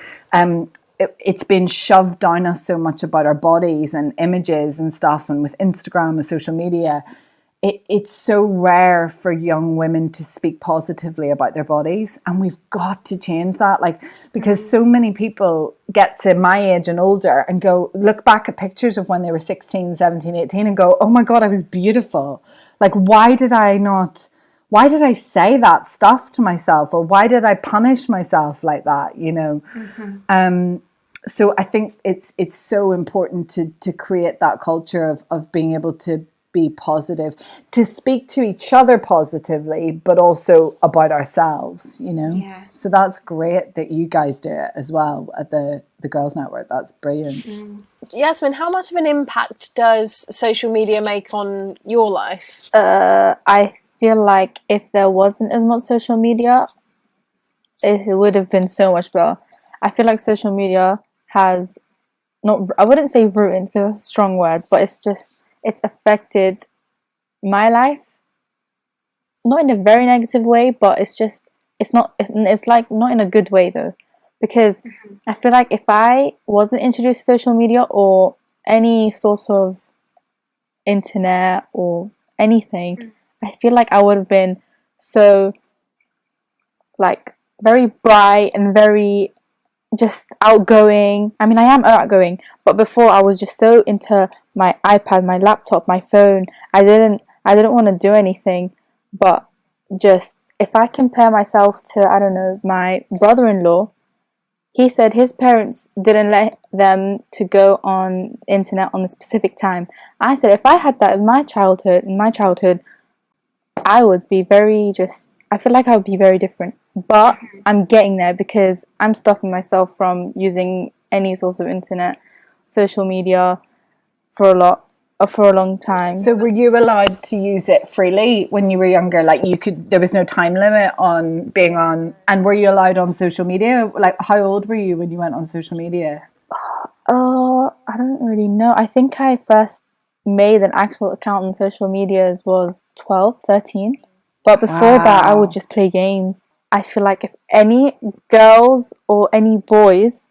It's been shoved down us so much about our bodies and images and stuff, and with Instagram and social media, it's so rare for young women to speak positively about their bodies, and we've got to change that. Like, because so many people get to my age and older and go, look back at pictures of when they were 16, 17, 18 and go, oh my God, I was beautiful. Like, why did I say that stuff to myself, or why did I punish myself like that, you know? So I think it's so important to create that culture of being able to be positive, to speak to each other positively, but also about ourselves, you know? Yeah. So that's great that you guys do it as well at the Girls Network. That's brilliant. Yasmin, how much of an impact does social media make on your life? I feel like if there wasn't as much social media, it would have been so much better. I feel like social media has I wouldn't say ruined, because that's a strong word, but it's affected my life not in a very negative way, but it's like not in a good way though, because I feel like if I wasn't introduced to social media or any sort of internet or anything, I feel like I would have been so like very bright and very just outgoing. I mean, I am outgoing, but before I was just so into my iPad, my laptop, my phone. I didn't want to do anything, but just if I compare myself to, I don't know, my brother-in-law, he said his parents didn't let them to go on internet on a specific time. I said if I had that in my childhood, I would be I feel like I would be very different. But I'm getting there because I'm stopping myself from using any sorts of internet, social media for a long time. So were you allowed to use it freely when you were younger? Like there was no time limit on being on, and were you allowed on social media? Like how old were you when you went on social media? I don't really know. I think I first made an actual account on social media was 12, 13. But before that, I would just play games. I feel like if any girls or any boys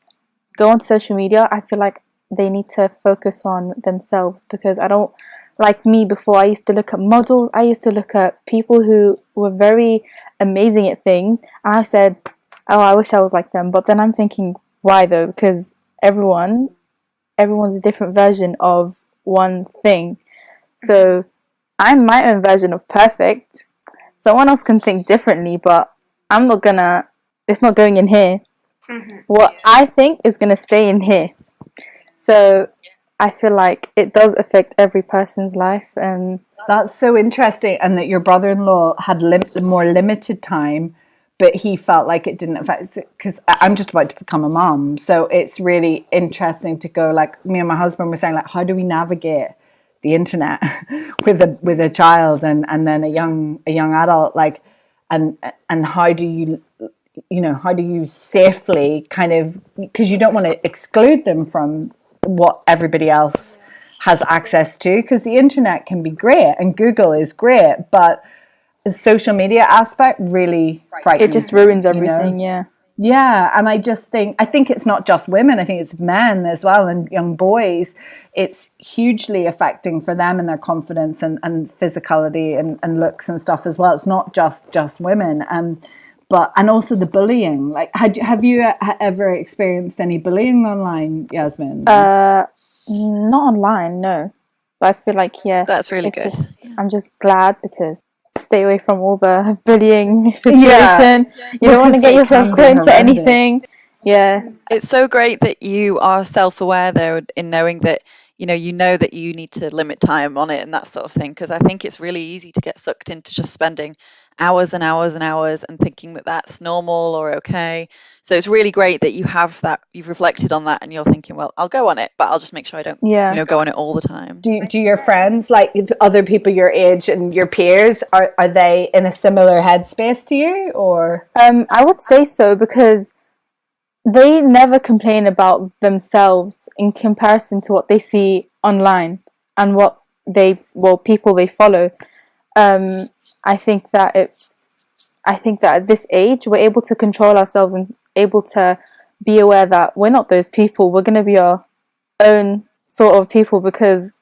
go on social media, I feel like they need to focus on themselves, because I don't, like me before, I used to look at models, I used to look at people who were very amazing at things, and I said, oh, I wish I was like them. But then I'm thinking, why though? Because everyone's a different version of one thing. So I'm my own version of perfect. Someone else can think differently, but it's not going in here. What I think is going to stay in here. So I feel like it does affect every person's life. And that's so interesting. And that your brother-in-law had more limited time, but he felt like it didn't affect it, because I'm just about to become a mom. So it's really interesting to go, like me and my husband were saying, like, how do we navigate the internet with a child and then a young adult, like, and how do you safely kind of, because you don't want to exclude them from what everybody else has access to, because the internet can be great and Google is great, but the social media aspect really frightens it just ruins everything. Yeah, and I think it's not just women, I think it's men as well, and young boys. It's hugely affecting for them and their confidence and physicality and looks and stuff as well. It's not just women, but also the bullying. Like, have you ever experienced any bullying online, Yasmin? Not online, no. But I feel like that's really good. I'm just glad, because stay away from all the bullying situation. You don't want to get yourself caught into anything. Yeah. It's so great that you are self-aware though, in knowing that you know that you need to limit time on it and that sort of thing, because I think it's really easy to get sucked into just spending hours and hours and hours and thinking that that's normal or okay. So it's really great that you have that, you've reflected on that, and you're thinking, well, I'll go on it, but I'll just make sure I don't go on it all the time. Do your friends, like other people your age and your peers, are they in a similar headspace to you, or? I would say so, because they never complain about themselves in comparison to what they see online and what people they follow. I think that at this age we're able to control ourselves and able to be aware that we're not those people. We're going to be our own sort of people, because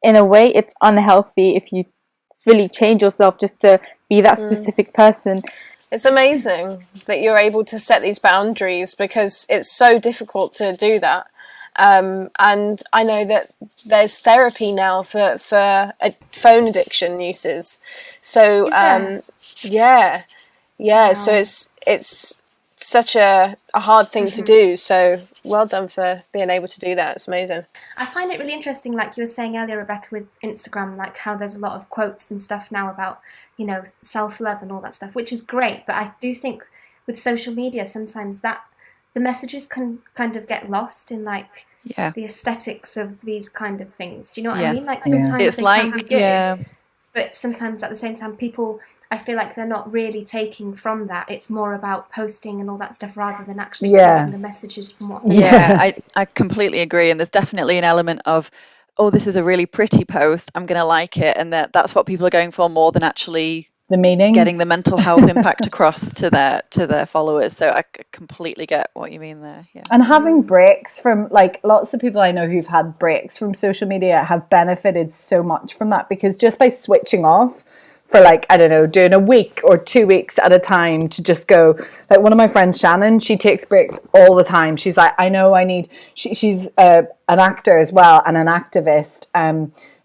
in a way it's unhealthy if you fully change yourself just to be that specific person. It's amazing that you're able to set these boundaries, because it's so difficult to do that. And I know that there's therapy now for phone addiction uses. So yeah. Wow. So it's such a hard thing to do. So well done for being able to do that. It's amazing. I find it really interesting, like you were saying earlier, Rebecca, with Instagram, like how there's a lot of quotes and stuff now about, self-love and all that stuff, which is great. But I do think with social media, sometimes that the messages can kind of get lost in like the aesthetics of these kind of things. Do you know what I mean? Like sometimes it's they can be good, but sometimes at the same time, people, I feel like they're not really taking from that. It's more about posting and all that stuff rather than actually taking the messages from what. I completely agree, and there's definitely an element of, oh, this is a really pretty post, I'm going to like it, and that's what people are going for more than actually the meaning, getting the mental health impact across to their followers. So I completely get what you mean there. Yeah. And having breaks from, like, lots of people I know who've had breaks from social media have benefited so much from that, because just by switching off for, like, I don't know, doing a week or 2 weeks at a time to just go, like, one of my friends, Shannon, she takes breaks all the time. She's like, I know I need, she's an actor as well and an activist,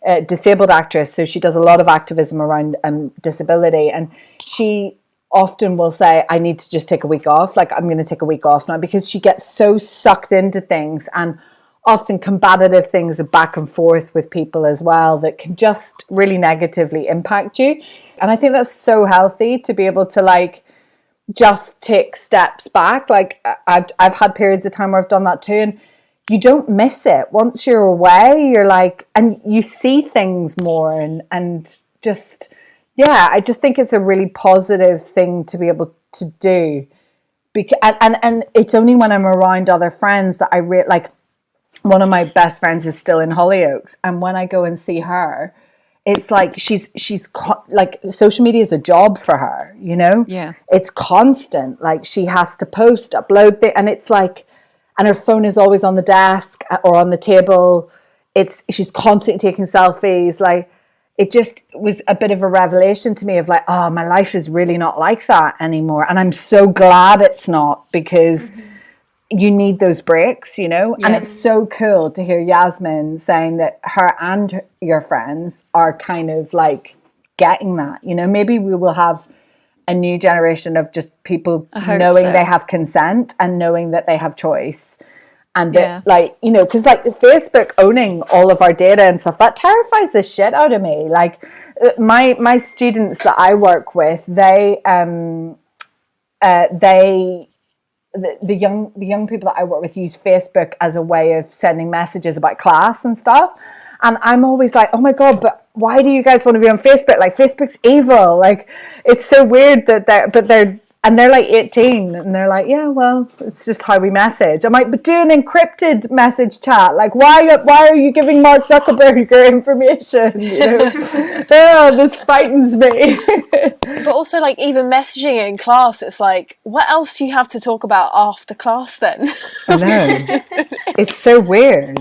a disabled actress, so she does a lot of activism around disability, and she often will say, I need to just take a week off, like, I'm going to take a week off now, because she gets so sucked into things, and often combative things of back and forth with people as well that can just really negatively impact you. And I think that's so healthy to be able to, like, just take steps back. Like, I've had periods of time where I've done that too, and you don't miss it. Once you're away, you're like, and you see things more, and just, yeah, I just think it's a really positive thing to be able to do. And it's only when I'm around other friends that I like, one of my best friends is still in Hollyoaks, and when I go and see her, it's like she's like, social media is a job for her, you know? Yeah. It's constant. Like, she has to post, upload and it's like, and her phone is always on the desk or on the table. She's constantly taking selfies. Like, it just was a bit of a revelation to me of, like, oh, my life is really not like that anymore. And I'm so glad it's not, because you need those breaks, you know? Yeah. And it's so cool to hear Yasmin saying that her and your friends are kind of, like, getting that, you know? Maybe we will have a new generation of just people knowing they have consent and knowing that they have choice, and that, like, you know, because, like, Facebook owning all of our data and stuff, that terrifies the shit out of me. Like, my students that I work with, the young people that I work with use Facebook as a way of sending messages about class and stuff. And I'm always like, oh my God, but why do you guys want to be on Facebook? Like, Facebook's evil. Like, it's so weird that they're like 18, and they're like, yeah, well, it's just how we message. I'm like, but do an encrypted message chat. Like, why are you giving Mark Zuckerberg your information? You know? Oh, this frightens me. But also, like, even messaging in class, it's like, what else do you have to talk about after class then? I know. It's so weird.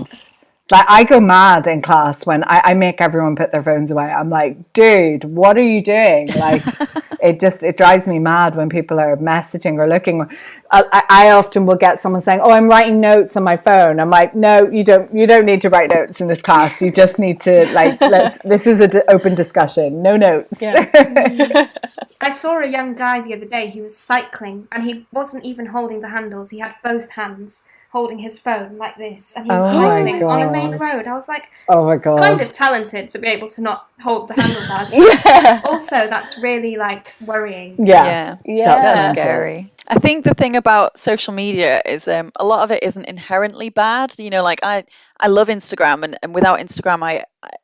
Like, I go mad in class when I make everyone put their phones away. I'm like, dude, what are you doing? Like, it drives me mad when people are messaging or looking. I often will get someone saying, oh, I'm writing notes on my phone. I'm like, no, you don't need to write notes in this class. You just need to, like, this is an open discussion. No notes. Yeah. I saw a young guy the other day. He was cycling, and he wasn't even holding the handles. He had both hands holding his phone like this, and he was cycling on a main road. I was like, oh my God. It's kind of talented to be able to not hold the handlebars. Also, that's really, like, worrying. Yeah. That's scary. I think the thing about social media is a lot of it isn't inherently bad. You know, like, I love Instagram, and without Instagram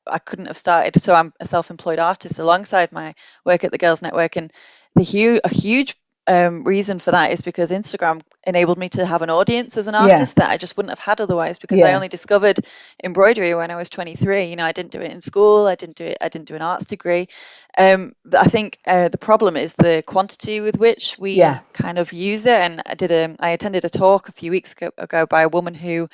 I couldn't have started. So I'm a self-employed artist alongside my work at the Girls Network, and a huge reason for that is because Instagram enabled me to have an audience as an artist that I just wouldn't have had otherwise, because I only discovered embroidery when I was 23. You know, I didn't do it in school. I didn't do an arts degree. But I think the problem is the quantity with which we kind of use it. And I attended a talk a few weeks ago by a woman who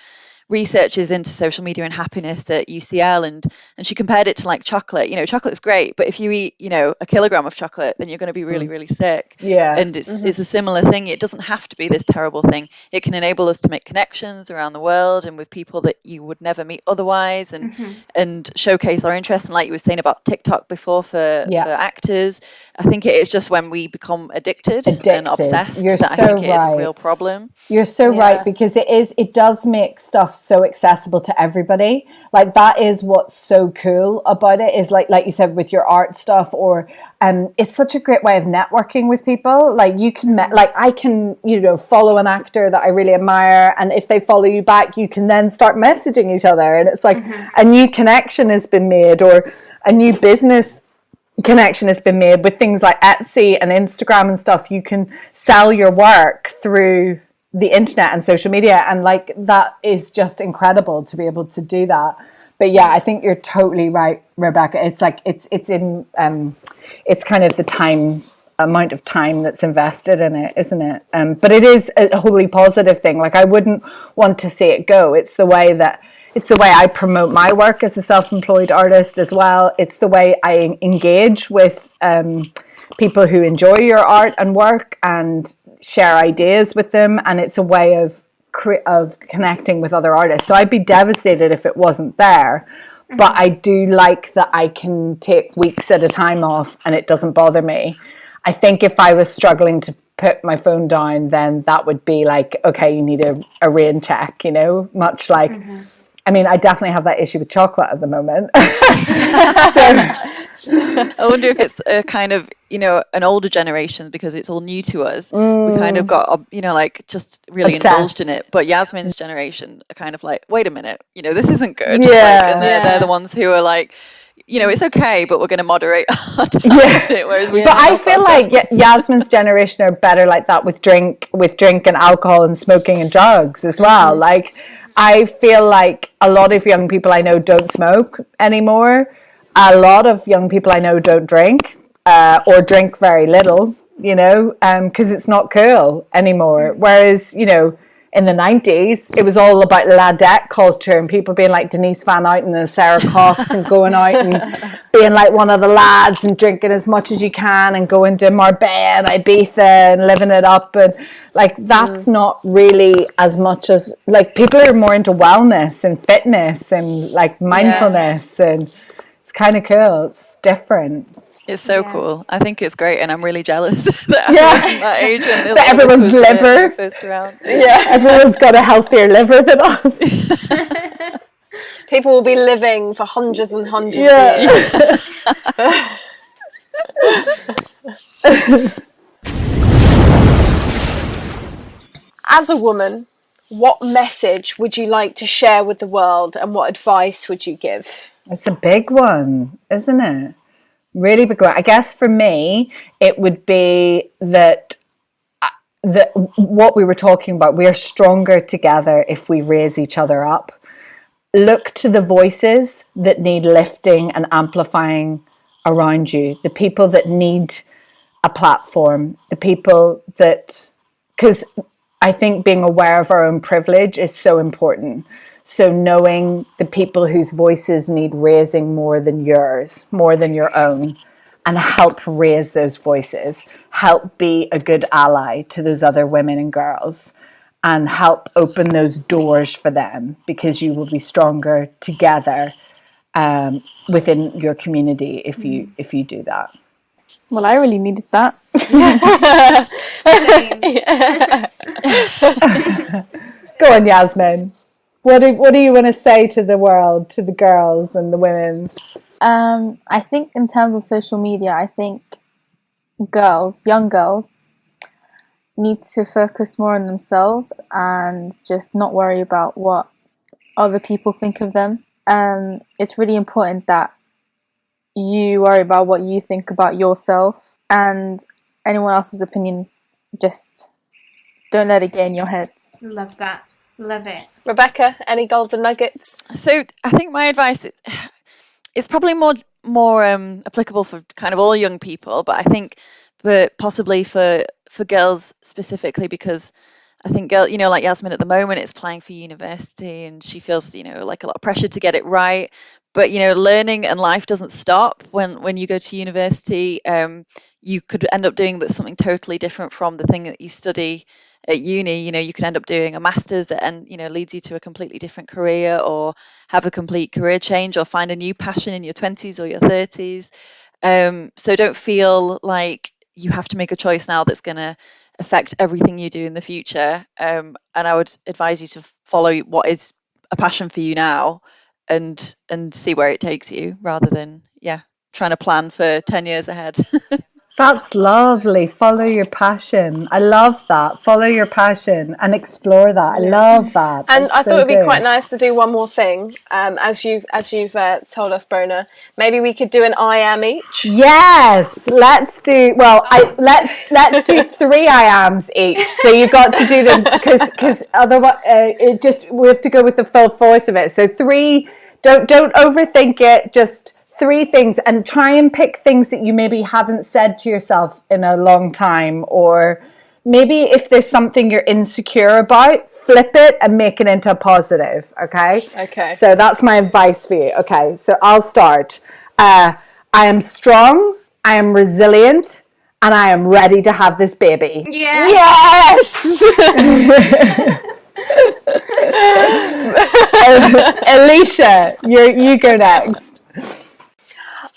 researches into social media and happiness at UCL, and she compared it to, like, chocolate. You know, chocolate's great, but if you eat, you know, a kilogram of chocolate, then you're going to be really, really sick. Yeah. And it's a similar thing. It doesn't have to be this terrible thing. It can enable us to make connections around the world and with people that you would never meet otherwise, and showcase our interests. And like you were saying about TikTok before for actors, I think it is just when we become addicted. And obsessed I think it is a real problem. You're so right, because it does make stuff so accessible to everybody. Like, that is what's so cool about it, is like you said with your art stuff, or it's such a great way of networking with people. Like, you can I can, you know, follow an actor that I really admire, and if they follow you back, you can then start messaging each other, and it's like a new connection has been made, or a new business connection has been made with things like Etsy and Instagram and stuff. You can sell your work through the internet and social media, and, like, that is just incredible to be able to do that. But yeah, I think you're totally right, Rebecca. It's like it's in it's kind of the amount of time that's invested in it, isn't it? But it is a wholly positive thing. Like, I wouldn't want to see it go. It's the way I promote my work as a self-employed artist as well. It's the way I engage with people who enjoy your art and work and share ideas with them, and it's a way of connecting with other artists. So I'd be devastated if it wasn't there, but I do like that I can take weeks at a time off and it doesn't bother me. I think if I was struggling to put my phone down, then that would be like, okay, you need a rain check, much like I mean, I definitely have that issue with chocolate at the moment. I wonder if it's a kind of, an older generation, because it's all new to us. We kind of got, like, just really obsessed. Indulged in it. But Yasmin's generation are kind of like, wait a minute, this isn't good. Yeah. And they're the ones who are like, it's okay, but we're going to moderate our time. Yeah. Whereas but I feel like Yasmin's generation are better like that with drink and alcohol and smoking and drugs as well. Like, I feel like a lot of young people I know don't smoke anymore. A lot of young people I know don't drink or drink very little, because it's not cool anymore. Whereas, in the 90s, it was all about ladette culture and people being like Denise Van Outen and Sarah Cox and going out and being like one of the lads and drinking as much as you can and going to Marbella and Ibiza and living it up. And like, that's not really as much as, like, people are more into wellness and fitness and like mindfulness, and it's kind of cool. It's different. It's so cool. I think it's great, and I'm really jealous that I'm that age. And that everyone's liver. First round. Yeah, everyone's got a healthier liver than us. People will be living for hundreds and hundreds of years. As a woman, what message would you like to share with the world, and what advice would you give? It's a big one, isn't it? Really big one. I guess for me, it would be that what we were talking about, we are stronger together if we raise each other up. Look to the voices that need lifting and amplifying around you, the people that need a platform, the people that, because I think being aware of our own privilege is so important. So knowing the people whose voices need raising more than yours, more than your own, and help raise those voices, help be a good ally to those other women and girls, and help open those doors for them, because you will be stronger together within your community if you do that. Well, I really needed that. Go on, Yasmin. What do you want to say to the world, to the girls and the women? I think in terms of social media, I think young girls, need to focus more on themselves and just not worry about what other people think of them. It's really important that you worry about what you think about yourself, and anyone else's opinion, just don't let it get in your head. Love that. Love it. Rebecca, any golden nuggets? So I think my advice is, it's probably more applicable for kind of all young people, but I think possibly for girls specifically, because I think like Yasmin at the moment is applying for university and she feels like a lot of pressure to get it right. But learning and life doesn't stop when you go to university. You could end up doing something totally different from the thing that you study at uni. You could end up doing a master's that leads you to a completely different career, or have a complete career change, or find a new passion in your 20s or your 30s. So don't feel like you have to make a choice now that's going to affect everything you do in the future. And I would advise you to follow what is a passion for you now, and see where it takes you, rather than trying to plan for 10 years ahead. That's lovely. Follow your passion. I love that. Follow your passion and explore that. I love that. And That's I thought so it'd be good. quite nice to do one more thing. As you've told us, Bronagh, maybe we could do an I am each. Yes, let's do. Well, let's do 3 I ams each. So you've got to do them because otherwise we have to go with the full force of it. So 3 Don't overthink it. Just 3 things, and try and pick things that you maybe haven't said to yourself in a long time, or maybe if there's something you're insecure about, flip it and make it into a positive. Okay. So that's my advice for you. Okay, so I'll start. I am strong, I am resilient, and I am ready to have this baby. Yes. Alicia, you go next.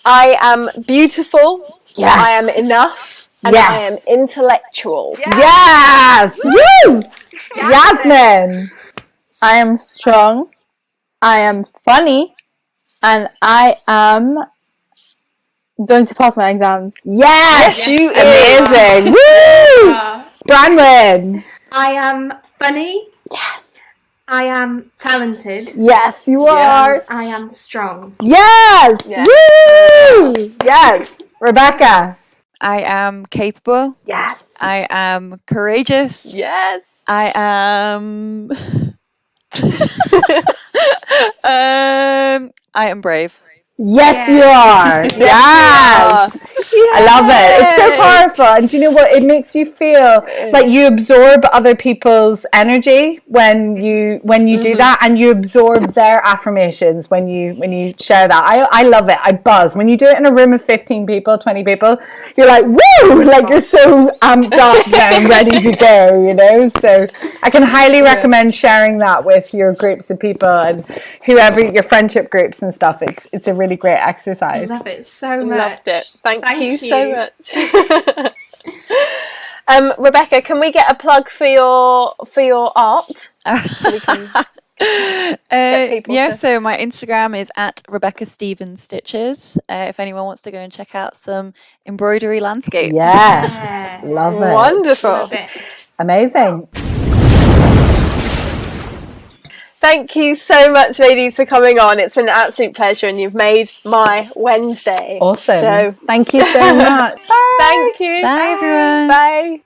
I am beautiful. Yes. I am enough. And I am intellectual. Yes. Woo! Yasmin. I am strong. I am funny. And I am going to pass my exams. Yes, you amazing. Woo! Branwen. I am funny. Yes. I am talented. Yes, you are. I am strong. Yes. Woo! Yes. Rebecca. I am capable. Yes. I am courageous. Yes. I am I am brave. Yes, you are. Yes. I love it. It's so powerful. And do you know what? It makes you feel like you absorb other people's energy when you do that, and you absorb their affirmations when you share that. I love it. I buzz. When you do it in a room of 15 people, 20 people, you're like, woo! Like you're so amped up and ready to go, you know? So I can highly recommend sharing that with your groups of people and whoever, your friendship groups and stuff. It's a really great exercise. I love it so much. Loved it. Thank you so much. Rebecca, can we get a plug for your art? So we can get people so my Instagram is at Rebecca Stevens Stitches. If anyone wants to go and check out some embroidery landscapes. Yes. Love it. Wonderful. Love it. Amazing. Thank you so much, ladies, for coming on. It's been an absolute pleasure, and you've made my Wednesday. Awesome. So thank you so much. Thank you. Bye, everyone. Bye.